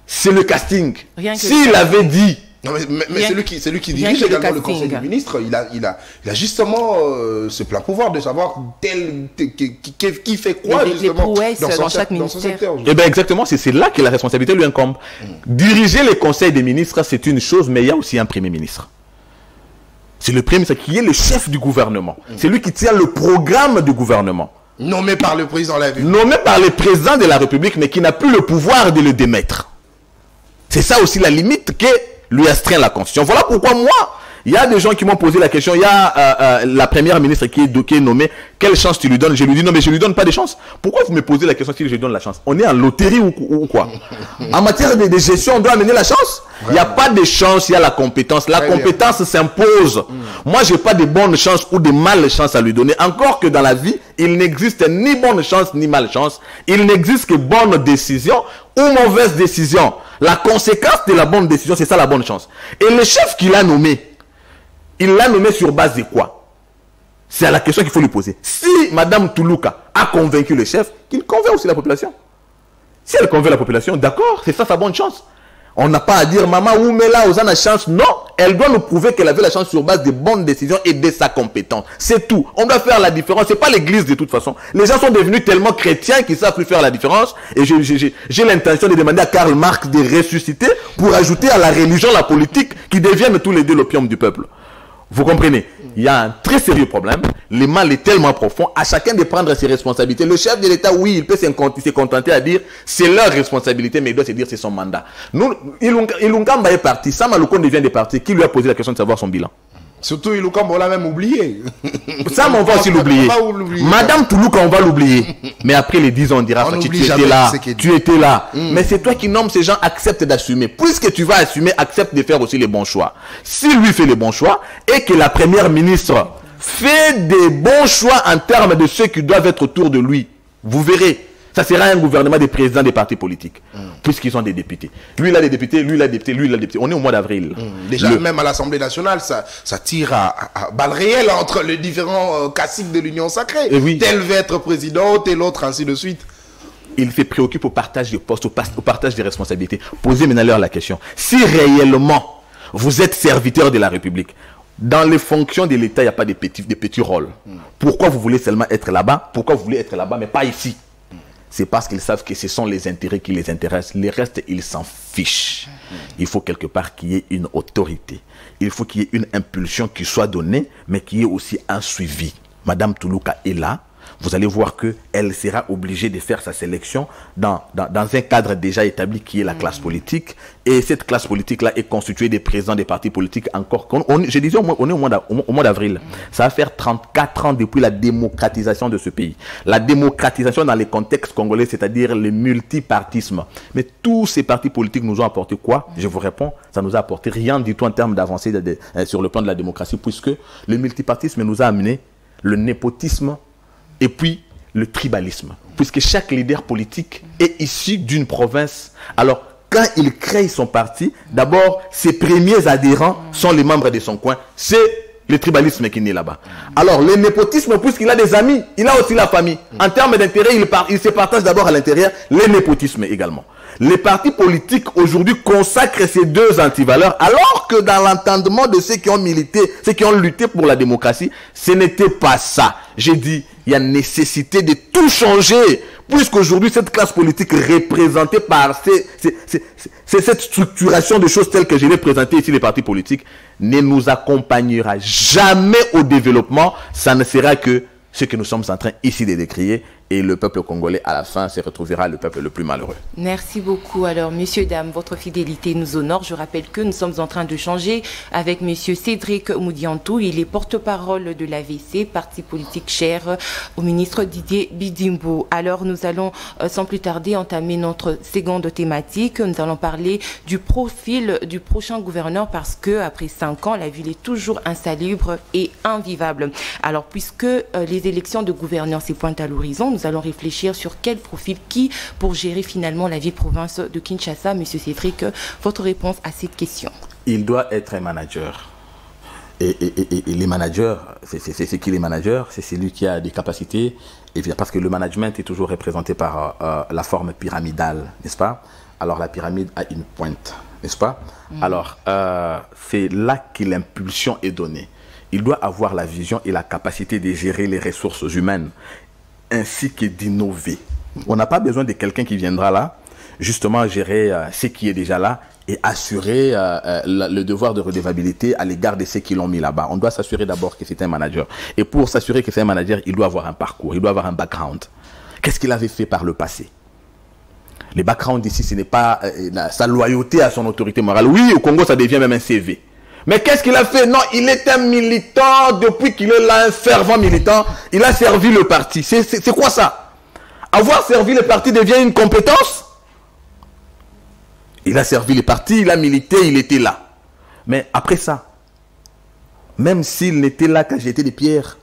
c'est le casting. S'il avait dit... Non, mais c'est lui qui dirige également le Conseil des ministres. Il a justement ce plein pouvoir de savoir qui fait quoi justement dans son secteur. Eh bien exactement, c'est là que la responsabilité lui incombe. Diriger le Conseil des ministres, c'est une chose, mais il y a aussi un Premier ministre. C'est le Premier ministre qui est le chef du gouvernement. C'est lui qui tient le programme du gouvernement. Nommé par le président de la République. Nommé par le président de la République, mais qui n'a plus le pouvoir de le démettre. C'est ça aussi la limite que lui astreint la Constitution. Voilà pourquoi moi, il y a des gens qui m'ont posé la question. Il y a la première ministre qui est nommée. Quelle chance tu lui donnes? Je lui dis non, mais je lui donne pas de chance. Pourquoi vous me posez la question si je lui donne la chance? On est en loterie ou quoi? En matière de gestion, on doit amener la chance. Il n'y a pas de chance, il y a la compétence. La compétence s'impose. Moi, je n'ai pas de bonne chance ou de malchance à lui donner. Encore que dans la vie, il n'existe ni bonne chance ni malchance. Il n'existe que bonne décision ou mauvaise décision. La conséquence de la bonne décision, c'est ça la bonne chance. Et le chef qu'il a nommé, il l'a nommé sur base de quoi? C'est la question qu'il faut lui poser. Si Mme Toulouka a convaincu le chef, qu'il convainc aussi la population. Si elle convainc la population, d'accord, c'est ça sa bonne chance. On n'a pas à dire, maman, où mais là, on a chance. Non, elle doit nous prouver qu'elle avait la chance sur base de bonnes décisions et de sa compétence. C'est tout. On doit faire la différence. C'est pas l'église de toute façon. Les gens sont devenus tellement chrétiens qu'ils savent plus faire la différence. Et j'ai l'intention de demander à Karl Marx de ressusciter pour ajouter à la religion, la politique, qui deviennent tous les deux l'opium du peuple. Vous comprenez? Il y a un très sérieux problème. Le mal est tellement profond. À chacun de prendre ses responsabilités. Le chef de l'État, oui, il peut se contenter à dire c'est leur responsabilité, mais il doit se dire c'est son mandat. Nous, Ilunkamba est parti. Sama Lukonde vient de partir. Qui lui a posé la question de savoir son bilan? Surtout Ilunkamba, on l'a même oublié. Ça, on va aussi l'oublier. Madame Toulouka, on va l'oublier. Mais après les 10 ans, on dira, tu étais là. Mais c'est toi qui nommes ces gens, accepte d'assumer. Puisque tu vas assumer, accepte de faire aussi les bons choix. S'il lui fait les bons choix et que la première ministre fait des bons choix en termes de ceux qui doivent être autour de lui, vous verrez. Ça sera un gouvernement des présidents des partis politiques. Puisqu'ils ont des députés. Lui, il a des députés, lui, il a des députés, lui, il a des députés. On est au mois d'avril. Déjà, même à l'Assemblée nationale, ça tire à balles réelles entre les différents caciques de l'Union sacrée. Oui. Tel veut être président, tel autre, ainsi de suite. Il se préoccupe au partage des postes, au partage des responsabilités. Posez maintenant la question. Si réellement, vous êtes serviteur de la République, dans les fonctions de l'État, il n'y a pas de petits rôles. Pourquoi vous voulez seulement être là-bas? Pourquoi vous voulez être là-bas, mais pas ici? C'est parce qu'ils savent que ce sont les intérêts qui les intéressent. Les restes, ils s'en fichent. Il faut quelque part qu'il y ait une autorité. Il faut qu'il y ait une impulsion qui soit donnée, mais qu'il y ait aussi un suivi. Madame Toulouka est là. Vous allez voir qu'elle sera obligée de faire sa sélection dans un cadre déjà établi qui est la classe politique. Et cette classe politique-là est constituée des présidents des partis politiques encore. Je disais, on est au mois d'avril. Ça va faire 34 ans depuis la démocratisation de ce pays. La démocratisation dans les contextes congolais, c'est-à-dire le multipartisme. Mais tous ces partis politiques nous ont apporté quoi? Je vous réponds, ça nous a apporté rien du tout en termes d'avancée sur le plan de la démocratie, puisque le multipartisme nous a amené le népotisme et puis le tribalisme, puisque chaque leader politique est issu d'une province. Alors, quand il crée son parti, d'abord, ses premiers adhérents sont les membres de son coin. C'est le tribalisme qui naît là-bas. Alors, le népotisme, puisqu'il a des amis, il a aussi la famille. En termes d'intérêt, il se partage d'abord à l'intérieur, le népotisme également. Les partis politiques aujourd'hui consacrent ces deux antivaleurs, alors que dans l'entendement de ceux qui ont milité, ceux qui ont lutté pour la démocratie, ce n'était pas ça. J'ai dit, il y a nécessité de tout changer, puisqu'aujourd'hui, cette classe politique représentée par cette structuration de choses telles que je l'ai présentées ici, les partis politiques, ne nous accompagnera jamais au développement. Ça ne sera que ce que nous sommes en train ici de décrire. et le peuple congolais, à la fin, se retrouvera le peuple le plus malheureux. Merci beaucoup. Alors, messieurs, dames, votre fidélité nous honore. Je rappelle que nous sommes en train de changer avec monsieur Cédric Moudiantou. Il est porte-parole de l'AVC, parti politique cher au ministre Didier Bidimbo. Alors, nous allons sans plus tarder entamer notre seconde thématique. Nous allons parler du profil du prochain gouverneur parce que après 5 ans, la ville est toujours insalubre et invivable. Alors, puisque les élections de gouverneurs se pointent à l'horizon, nous allons réfléchir sur quel profil pour gérer finalement la ville-province de Kinshasa. Monsieur Cédric, votre réponse à cette question? Il doit être un manager. Et les managers, c'est qui les managers? C'est celui qui a des capacités, et parce que le management est toujours représenté par la forme pyramidale, n'est-ce pas? Alors la pyramide a une pointe, n'est-ce pas? Alors c'est là que l'impulsion est donnée. Il doit avoir la vision et la capacité de gérer les ressources humaines, ainsi que d'innover. On n'a pas besoin de quelqu'un qui viendra là, justement gérer ce qui est déjà là et assurer le devoir de redevabilité à l'égard de ceux qui l'ont mis là-bas. On doit s'assurer d'abord que c'est un manager. Et pour s'assurer que c'est un manager, il doit avoir un parcours, il doit avoir un background. Qu'est-ce qu'il avait fait par le passé? Le background ici, ce n'est pas sa loyauté à son autorité morale. Oui, au Congo, ça devient même un CV. Mais qu'est-ce qu'il a fait? Non, il est un militant, depuis qu'il est là, un fervent militant, il a servi le parti. C'est quoi ça? Avoir servi le parti devient une compétence? Il a servi le parti, il a milité, il était là. Mais après ça, même s'il n'était là qu'à jeter des pierres,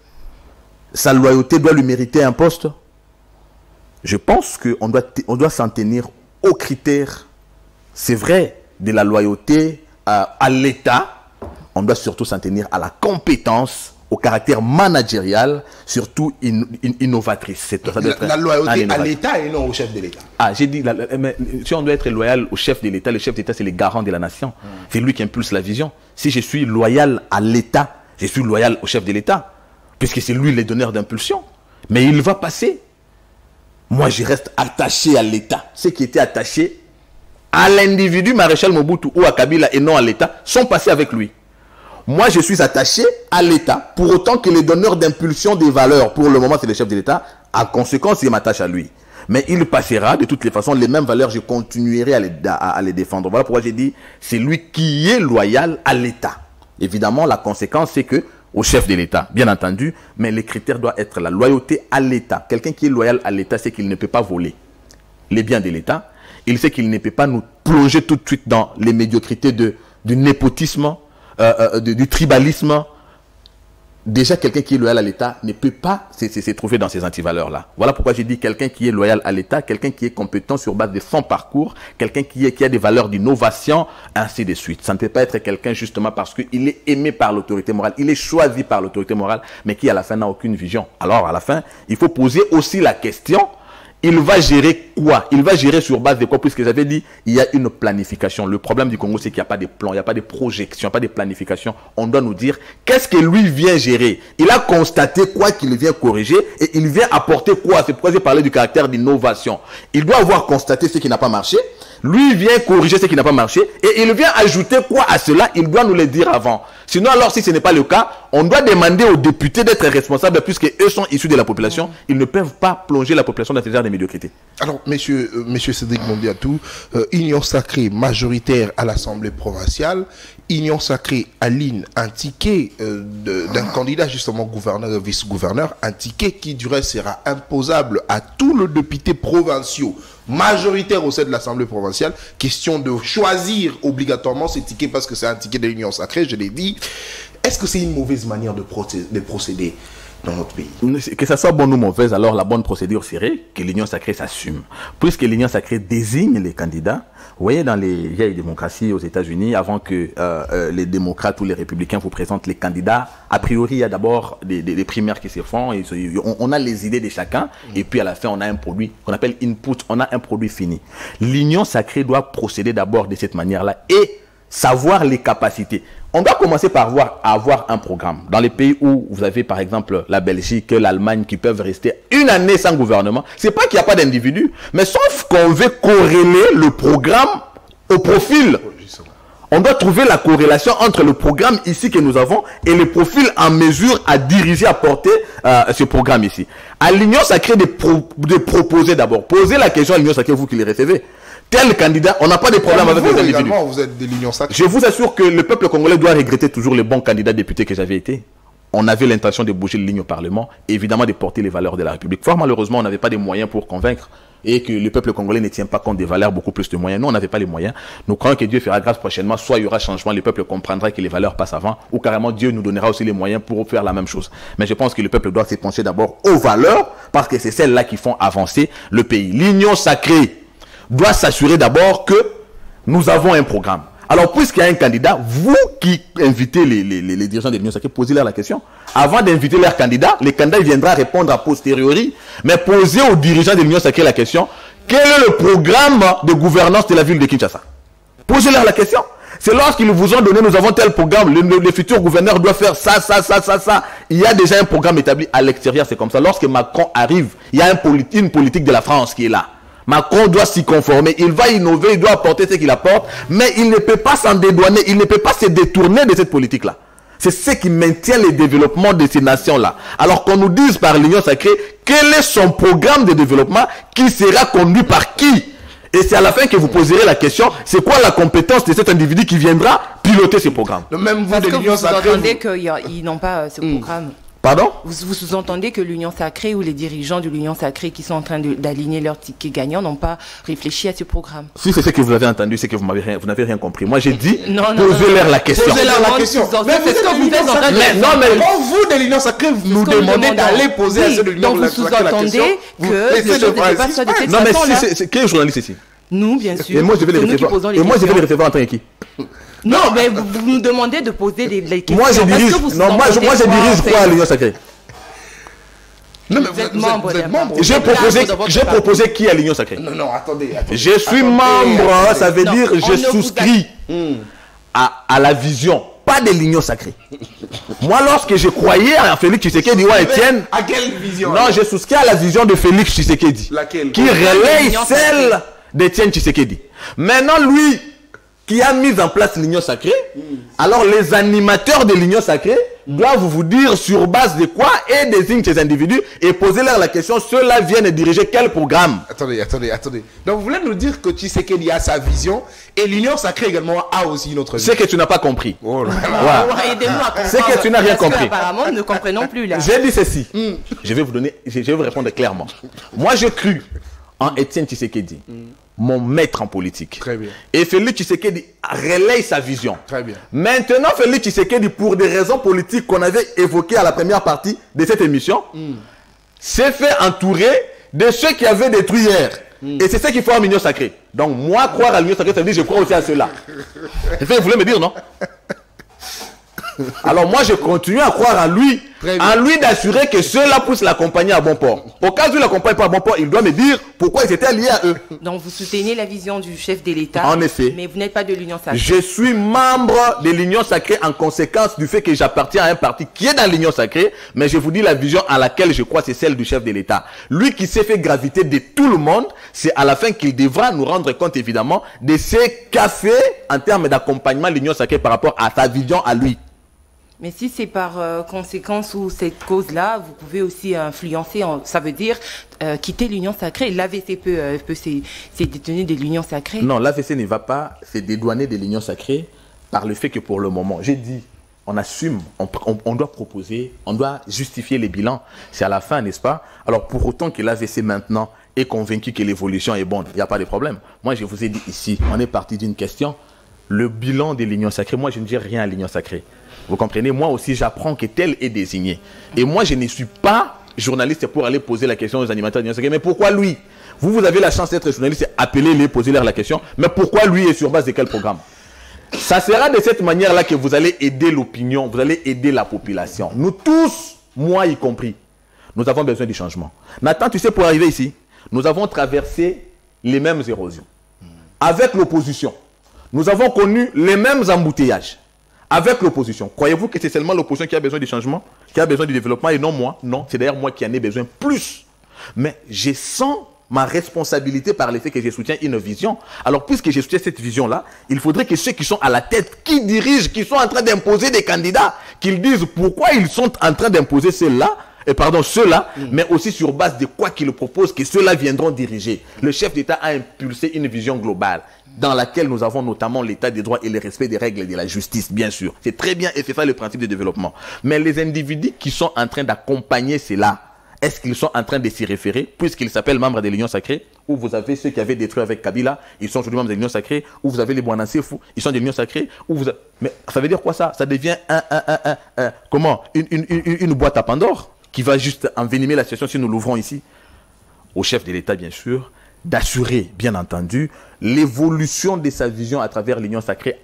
sa loyauté doit lui mériter un poste. Je pense qu'on doit s'en tenir aux critères, c'est vrai, de la loyauté à l'État. On doit surtout s'en tenir à la compétence, au caractère managérial, surtout innovatrice. La loyauté à l'État et non au chef de l'État. Ah, j'ai dit, mais si on doit être loyal au chef de l'État, le chef d'État, c'est le garant de la nation. C'est lui qui impulse la vision. Si je suis loyal à l'État, je suis loyal au chef de l'État, puisque c'est lui le donneur d'impulsion. Mais il va passer. Moi, je reste attaché à l'État. Ceux qui étaient attachés à l'individu, Maréchal Mobutu ou à Kabila et non à l'État, sont passés avec lui. Moi, je suis attaché à l'État, pour autant que les donneurs d'impulsion des valeurs, pour le moment, c'est le chef de l'État. En conséquence, il m'attache à lui. Mais il passera, de toutes les façons, les mêmes valeurs, je continuerai à les défendre. Voilà pourquoi j'ai dit, c'est lui qui est loyal à l'État. Évidemment, la conséquence, c'est que au chef de l'État, bien entendu, mais les critères doivent être la loyauté à l'État. Quelqu'un qui est loyal à l'État, c'est qu'il ne peut pas voler les biens de l'État. Il sait qu'il ne peut pas nous plonger tout de suite dans les médiocrités du népotisme, du tribalisme. Déjà, quelqu'un qui est loyal à l'État ne peut pas se trouver dans ces antivaleurs-là. Voilà pourquoi j'ai dit quelqu'un qui est loyal à l'État, quelqu'un qui est compétent sur base de son parcours, quelqu'un qui a des valeurs d'innovation, ainsi de suite. Ça ne peut pas être quelqu'un justement parce qu'il est aimé par l'autorité morale, il est choisi par l'autorité morale, mais qui à la fin n'a aucune vision. Alors à la fin, il faut poser aussi la question, il va gérer quoi? Il va gérer sur base de quoi? Puisque j'avais dit, il y a une planification. Le problème du Congo, c'est qu'il n'y a pas de plan, il n'y a pas de projection, il n'y a pas de planification. On doit nous dire, qu'est-ce que lui vient gérer? Il a constaté quoi qu'il vient corriger et il vient apporter quoi? C'est pourquoi j'ai parlé du caractère d'innovation. Il doit avoir constaté ce qui n'a pas marché. Lui vient corriger ce qui n'a pas marché et il vient ajouter quoi à cela? Il doit nous le dire avant. Sinon, alors, si ce n'est pas le cas, on doit demander aux députés d'être responsables puisque eux sont issus de la population. Ils ne peuvent pas plonger la population dans ce genre de médiocrité. Alors, monsieur Cédric Moudiantou, union sacrée majoritaire à l'Assemblée provinciale, union sacrée aligne un ticket d'un candidat justement gouverneur et vice-gouverneur, un ticket qui du reste sera imposable à tous les députés provinciaux majoritaire au sein de l'Assemblée provinciale. Question de choisir obligatoirement ces tickets parce que c'est un ticket de l'union sacrée, je l'ai dit. Est-ce que c'est une mauvaise manière de procéder dans notre pays? Que ça soit bonne ou mauvaise, alors la bonne procédure serait que l'union sacrée s'assume. Puisque l'union sacrée désigne les candidats, vous voyez dans les vieilles démocraties aux États-Unis, avant que les démocrates ou les républicains vous présentent les candidats, a priori il y a d'abord des primaires qui se font, et on a les idées de chacun, et puis à la fin on a un produit qu'on appelle input, on a un produit fini. L'union sacrée doit procéder d'abord de cette manière-là et savoir les capacités. On doit commencer par avoir un programme. Dans les pays où vous avez par exemple la Belgique, l'Allemagne qui peuvent rester une année sans gouvernement, c'est pas qu'il n'y a pas d'individus, mais sauf qu'on veut corréler le programme au profil. On doit trouver la corrélation entre le programme ici que nous avons et les profils en mesure à diriger, à porter ce programme ici. À l'Union sacrée de proposer d'abord. Posez la question à l'Union sacrée, vous qui les recevez. Tel candidat, on n'a pas de problème avec les individus. Également, vous êtes de l'Union sacrée. Je vous assure que le peuple congolais doit regretter toujours les bons candidats députés que j'avais été. On avait l'intention de bouger les lignes au Parlement, et évidemment de porter les valeurs de la République. Fort malheureusement, on n'avait pas de moyens pour convaincre et que le peuple congolais ne tient pas compte des valeurs, beaucoup plus de moyens. Nous, on n'avait pas les moyens. Nous croyons que Dieu fera grâce prochainement. Soit il y aura changement, le peuple comprendra que les valeurs passent avant, ou carrément Dieu nous donnera aussi les moyens pour faire la même chose. Mais je pense que le peuple doit se pencher d'abord aux valeurs, parce que c'est celles-là qui font avancer le pays. L'Union sacrée doit s'assurer d'abord que nous avons un programme. Alors, puisqu'il y a un candidat, vous qui invitez les dirigeants de l'Union sacrée, posez-leur la question. Avant d'inviter leur candidat, le candidat viendra répondre a posteriori, mais posez aux dirigeants de l'Union sacrée la question, quel est le programme de gouvernance de la ville de Kinshasa? Posez-leur la question. C'est lorsqu'ils vous ont donné, nous avons tel programme, le futur gouverneur doit faire ça. Il y a déjà un programme établi à l'extérieur, c'est comme ça. Lorsque Macron arrive, il y a une politique de la France qui est là. Macron doit s'y conformer, il va innover, il doit apporter ce qu'il apporte, mais il ne peut pas s'en dédouaner, il ne peut pas se détourner de cette politique-là. C'est ce qui maintient le développement de ces nations-là. Alors qu'on nous dise par l'Union sacrée, quel est son programme de développement, qui sera conduit par qui? Et c'est à la fin que vous poserez la question, c'est quoi la compétence de cet individu qui viendra piloter ce programme? Même vous Parce de que l'Union vous sacrée... entendez qu'ils n'ont pas ce programme. Pardon? Vous sous-entendez que l'Union sacrée ou les dirigeants de l'Union sacrée qui sont en train d'aligner leurs tickets gagnants n'ont pas réfléchi à ce programme. Si c'est ce que vous avez entendu, c'est que vous n'avez rien compris. Moi, j'ai dit, posez-leur la question. Posez-leur la question. Mais c'est ce que vous êtes en train de dire. Non, mais quand vous de l'Union sacrée, vous nous demandez d'aller poser à ceux de l'Union sacrée la question. Donc vous sous-entendez que les choses ne se passent pas de cette façon-là. Non, mais quel journaliste ici? Nous, bien sûr. Et moi, je vais les recevoir. Et moi, je vais les recevoir en tant que qui? Non, mais vous nous demandez de poser les questions. Moi, je dirige. Non, moi, je dirige quoi à l'Union sacrée? Non, mais vous êtes membre. J'ai proposé qui à l'Union sacrée? Non, attendez. Je suis membre, ça veut dire je souscris à la vision, pas de l'Union sacrée. Moi, lorsque je croyais à Félix Tshisekedi ou à Étienne... À quelle vision? Non, je souscris à la vision de Félix Tshisekedi. Laquelle? Qui relaye celle d'Étienne Tshisekedi. Maintenant, lui, qui a mis en place l'Union sacrée, alors les animateurs de l'Union sacrée doivent vous dire sur base de quoi et désignent ces individus et poser leur la question, ceux-là viennent diriger quel programme? Attendez. Donc vous voulez nous dire que Tshisekedi a sa vision et l'Union sacrée également a aussi une autre vision? C'est que tu n'as pas compris. Oh là là. Aidez-nous à comprendre. C'est que tu n'as rien compris. Apparemment, nous ne comprenons plus là. J'ai dit ceci. Je vais vous répondre clairement. Moi, je crus en Étienne Tshisekedi. Mon maître en politique. Très bien. Et Félix Tshisekedi relaye sa vision. Très bien. Maintenant, Félix Tshisekedi, pour des raisons politiques qu'on avait évoquées à la première partie de cette émission, s'est fait entourer de ceux qui avaient détruit hier. Et c'est ce qu'il faut en l'Union sacrée. Donc, moi, croire à l'Union sacrée, ça veut dire que je crois aussi à cela. C'est ce que vous voulez me dire, non? Alors moi, je continue à croire en lui d'assurer que ceux-là puissent l'accompagner à bon port. Au cas où il ne l'accompagne pas à bon port, il doit me dire pourquoi ils étaient alliés à eux. Donc vous soutenez la vision du chef de l'État, en effet, mais vous n'êtes pas de l'Union sacrée. Je suis membre de l'Union sacrée en conséquence du fait que j'appartiens à un parti qui est dans l'Union sacrée, mais je vous dis la vision à laquelle je crois, c'est celle du chef de l'État. Lui qui s'est fait graviter de tout le monde, c'est à la fin qu'il devra nous rendre compte évidemment de ce qu'a fait en termes d'accompagnement l'Union sacrée par rapport à sa vision à lui. Mais si c'est par conséquence ou cette cause-là, vous pouvez aussi influencer, ça veut dire quitter l'Union sacrée. L'AVC peut se détourner de l'Union sacrée. Non, l'AVC ne va pas se dédouaner de l'Union sacrée par le fait que pour le moment, j'ai dit, on assume, on doit proposer, on doit justifier les bilans. C'est à la fin, n'est-ce pas? Alors pour autant que l'AVC maintenant est convaincu que l'évolution est bonne, il n'y a pas de problème. Moi, je vous ai dit ici, on est parti d'une question. Le bilan de l'Union sacrée, moi, je ne dis rien à l'Union sacrée. Vous comprenez? Moi aussi, j'apprends que tel est désigné. Et moi, je ne suis pas journaliste pour aller poser la question aux animateurs de l'Union sacrée. Mais pourquoi lui? Vous avez la chance d'être journaliste, appelez-les, posez-leur la question. Mais pourquoi lui et sur base de quel programme? Ça sera de cette manière-là que vous allez aider l'opinion, vous allez aider la population. Nous tous, moi y compris, nous avons besoin du changement. Nathan, tu sais, pour arriver ici, nous avons traversé les mêmes érosions. Avec l'opposition, nous avons connu les mêmes embouteillages. Avec l'opposition, croyez-vous que c'est seulement l'opposition qui a besoin du changement, qui a besoin du développement et non moi? Non, c'est d'ailleurs moi qui en ai besoin plus. Mais je sens ma responsabilité par le fait que je soutiens une vision. Alors, puisque je soutiens cette vision-là, il faudrait que ceux qui sont à la tête, qui dirigent, qui sont en train d'imposer des candidats, qu'ils disent pourquoi ils sont en train d'imposer ceux-là, mais aussi sur base de quoi qu'ils proposent, que ceux-là viendront diriger. Le chef d'État a impulsé une vision globale dans laquelle nous avons notamment l'état des droits et le respect des règles de la justice, bien sûr. C'est très bien et c'est ça le principe de développement. Mais les individus qui sont en train d'accompagner cela, est-ce qu'ils sont en train de s'y référer, puisqu'ils s'appellent membres de l'Union sacrée, ou vous avez ceux qui avaient détruit avec Kabila, ils sont aujourd'hui membres de l'Union sacrée, ou vous avez les Bouanassefou, ils sont de l'Union sacrée, ou vous... Mais ça veut dire quoi ça? Ça devient une boîte à Pandore qui va juste envenimer la situation si nous l'ouvrons ici. Au chef de l'État, bien sûr, d'assurer, bien entendu, l'évolution de sa vision à travers l'Union sacrée,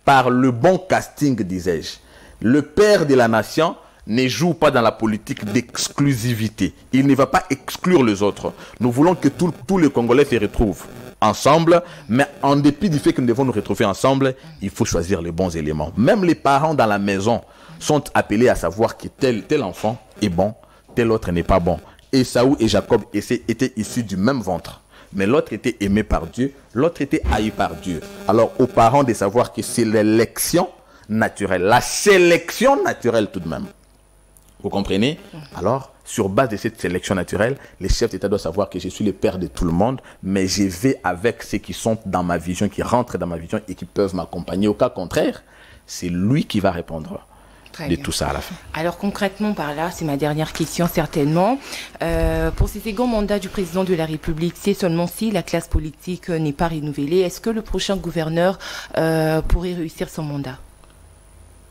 par le bon casting, disais-je. Le père de la nation ne joue pas dans la politique d'exclusivité. Il ne va pas exclure les autres. Nous voulons que tous les Congolais se retrouvent ensemble, mais en dépit du fait que nous devons nous retrouver ensemble, il faut choisir les bons éléments. Même les parents dans la maison sont appelés à savoir que tel enfant est bon, tel autre n'est pas bon. Esaü et Jacob étaient issus du même ventre. Mais l'autre était aimé par Dieu, l'autre était haï par Dieu. Alors aux parents de savoir que c'est l'élection naturelle, la sélection naturelle tout de même. Vous comprenez? Alors, sur base de cette sélection naturelle, les chefs d'État doivent savoir que je suis le père de tout le monde, mais je vais avec ceux qui sont dans ma vision, qui rentrent dans ma vision et qui peuvent m'accompagner. Au cas contraire, c'est lui qui va répondre de tout ça à la fin. Alors concrètement par là, c'est ma dernière question certainement. Pour ce second mandat du président de la République, c'est seulement si la classe politique n'est pas renouvelée, est-ce que le prochain gouverneur pourrait réussir son mandat?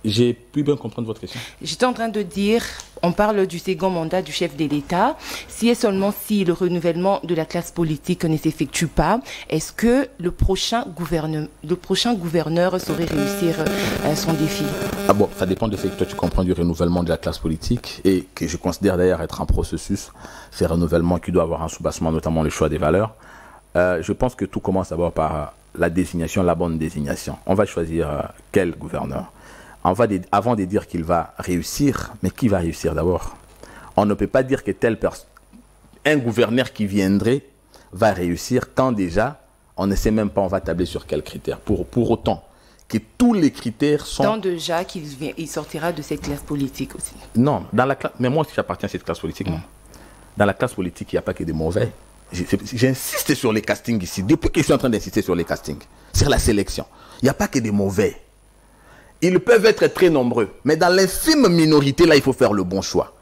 J'ai pu bien comprendre votre question. J'étais en train de dire, on parle du second mandat du chef de l'État. Si et seulement si le renouvellement de la classe politique ne s'effectue pas, est-ce que le prochain gouverneur saurait réussir son défi? Ah bon, ça dépend de ce que toi tu comprends du renouvellement de la classe politique et que je considère d'ailleurs être un processus. C'est un renouvellement qui doit avoir un soubassement, notamment le choix des valeurs. Je pense que tout commence d'abord par la désignation, la bonne désignation. On va choisir quel gouverneur. Avant de dire qu'il va réussir, mais qui va réussir d'abord? On ne peut pas dire que un gouverneur qui viendrait va réussir quand déjà on ne sait même pas on va tabler sur quels critères. Pour autant que tous les critères sont... Tant déjà qu'il sortira de cette classe politique aussi. Non, mais moi aussi j'appartiens à cette classe politique. Non. Dans la classe politique, il n'y a pas que des mauvais. J'insiste sur les castings ici. Depuis que je suis en train d'insister sur les castings, sur la sélection, il n'y a pas que des mauvais. Ils peuvent être très nombreux, mais dans l'infime minorité, là, il faut faire le bon choix.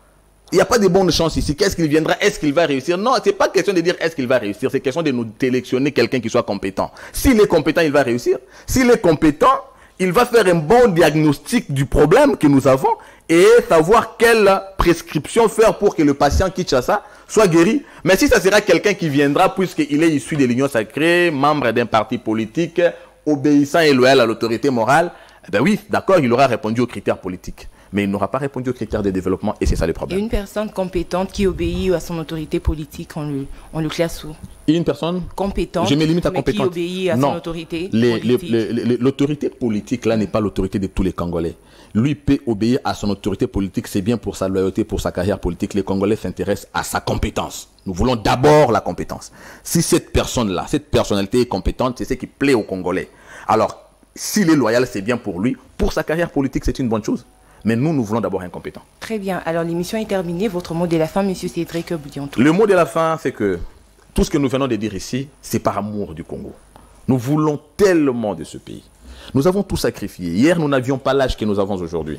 Il n'y a pas de bonnes chances ici. Qu'est-ce qu'il viendra? Est-ce qu'il va réussir? Non, ce n'est pas question de dire est-ce qu'il va réussir. C'est question de nous sélectionner quelqu'un qui soit compétent. S'il est compétent, il va réussir. S'il est compétent, il va faire un bon diagnostic du problème que nous avons et savoir quelle prescription faire pour que le patient Kinshasa soit guéri. Mais si ça sera quelqu'un qui viendra, puisqu'il est issu de l'Union sacrée, membre d'un parti politique, obéissant et loyal à l'autorité morale, ben oui, d'accord, il aura répondu aux critères politiques. Mais il n'aura pas répondu aux critères de développement et c'est ça le problème. Et une personne compétente qui obéit à son autorité politique, on le classe où? Une personne compétente, je me limite à compétente. Qui obéit à son autorité politique. L'autorité politique, là, n'est pas l'autorité de tous les Congolais. Lui peut obéir à son autorité politique, c'est bien pour sa loyauté, pour sa carrière politique. Les Congolais s'intéressent à sa compétence. Nous voulons d'abord la compétence. Si cette personne-là, cette personnalité est compétente, c'est ce qui plaît aux Congolais. Alors, s'il est loyal, c'est bien pour lui. Pour sa carrière politique, c'est une bonne chose. Mais nous voulons d'abord un compétent. Très bien. Alors, l'émission est terminée. Votre mot de la fin, M. Cédric Boudiantou. Le mot de la fin, c'est que tout ce que nous venons de dire ici, c'est par amour du Congo. Nous voulons tellement de ce pays. Nous avons tout sacrifié. Hier, nous n'avions pas l'âge que nous avons aujourd'hui.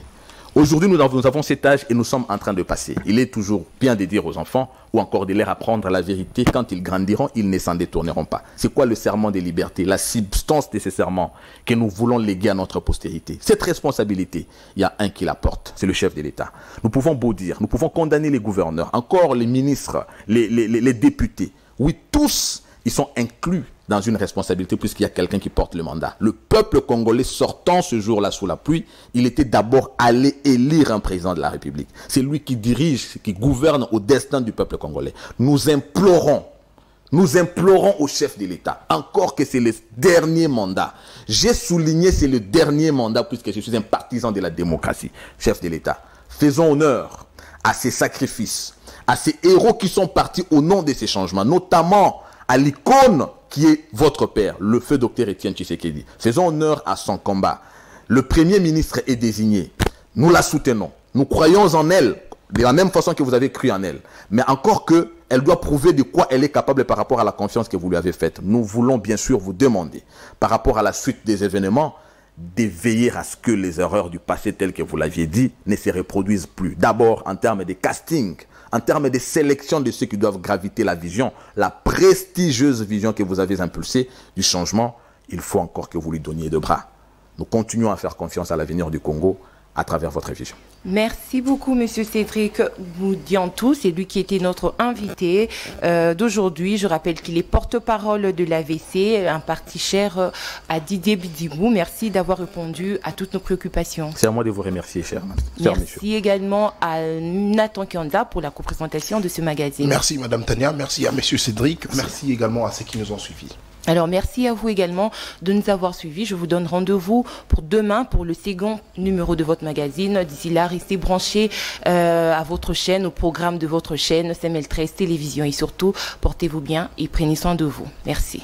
Aujourd'hui, nous avons cet âge et nous sommes en train de passer. Il est toujours bien de dire aux enfants ou encore de leur apprendre la vérité. Quand ils grandiront, ils ne s'en détourneront pas. C'est quoi le serment des libertés? La substance de ce serment que nous voulons léguer à notre postérité. Cette responsabilité, il y a un qui la porte, c'est le chef de l'État. Nous pouvons beau dire, nous pouvons condamner les gouverneurs, encore les ministres, les députés. Oui, tous, ils sont inclus dans une responsabilité puisqu'il y a quelqu'un qui porte le mandat. Le peuple congolais sortant ce jour-là sous la pluie, il était d'abord allé élire un président de la République. C'est lui qui dirige, qui gouverne au destin du peuple congolais. Nous implorons au chef de l'État, encore que c'est le dernier mandat. J'ai souligné c'est le dernier mandat puisque je suis un partisan de la démocratie. Chef de l'État, faisons honneur à ces sacrifices, à ces héros qui sont partis au nom de ces changements, notamment à l'icône qui est votre père, le feu Dr Etienne Tshisekedi. Faisons honneur à son combat. Le Premier ministre est désigné. Nous la soutenons. Nous croyons en elle, de la même façon que vous avez cru en elle. Mais encore que, elle doit prouver de quoi elle est capable par rapport à la confiance que vous lui avez faite. Nous voulons bien sûr vous demander, par rapport à la suite des événements, de veiller à ce que les erreurs du passé, telles que vous l'aviez dit, ne se reproduisent plus. D'abord, en termes de casting, en termes de sélection de ceux qui doivent graviter la vision, la prestigieuse vision que vous avez impulsée du changement, il faut encore que vous lui donniez de bras. Nous continuons à faire confiance à l'avenir du Congo à travers votre vision. Merci beaucoup, Monsieur Cédric Boudiantou. C'est lui qui était notre invité d'aujourd'hui. Je rappelle qu'il est porte-parole de l'AVC, un parti cher à Didier Bidibou. Merci d'avoir répondu à toutes nos préoccupations. C'est à moi de vous remercier, cher Merci également à Nathan Kianda pour la co-présentation de ce magazine. Merci, Madame Tania. Merci à Monsieur Cédric. Merci également à ceux qui nous ont suivis. Alors, merci à vous également de nous avoir suivis. Je vous donne rendez-vous pour demain pour le second numéro de votre magazine. D'ici là, restez branchés à votre chaîne, au programme de votre chaîne, CML13 Télévision. Et surtout, portez-vous bien et prenez soin de vous. Merci.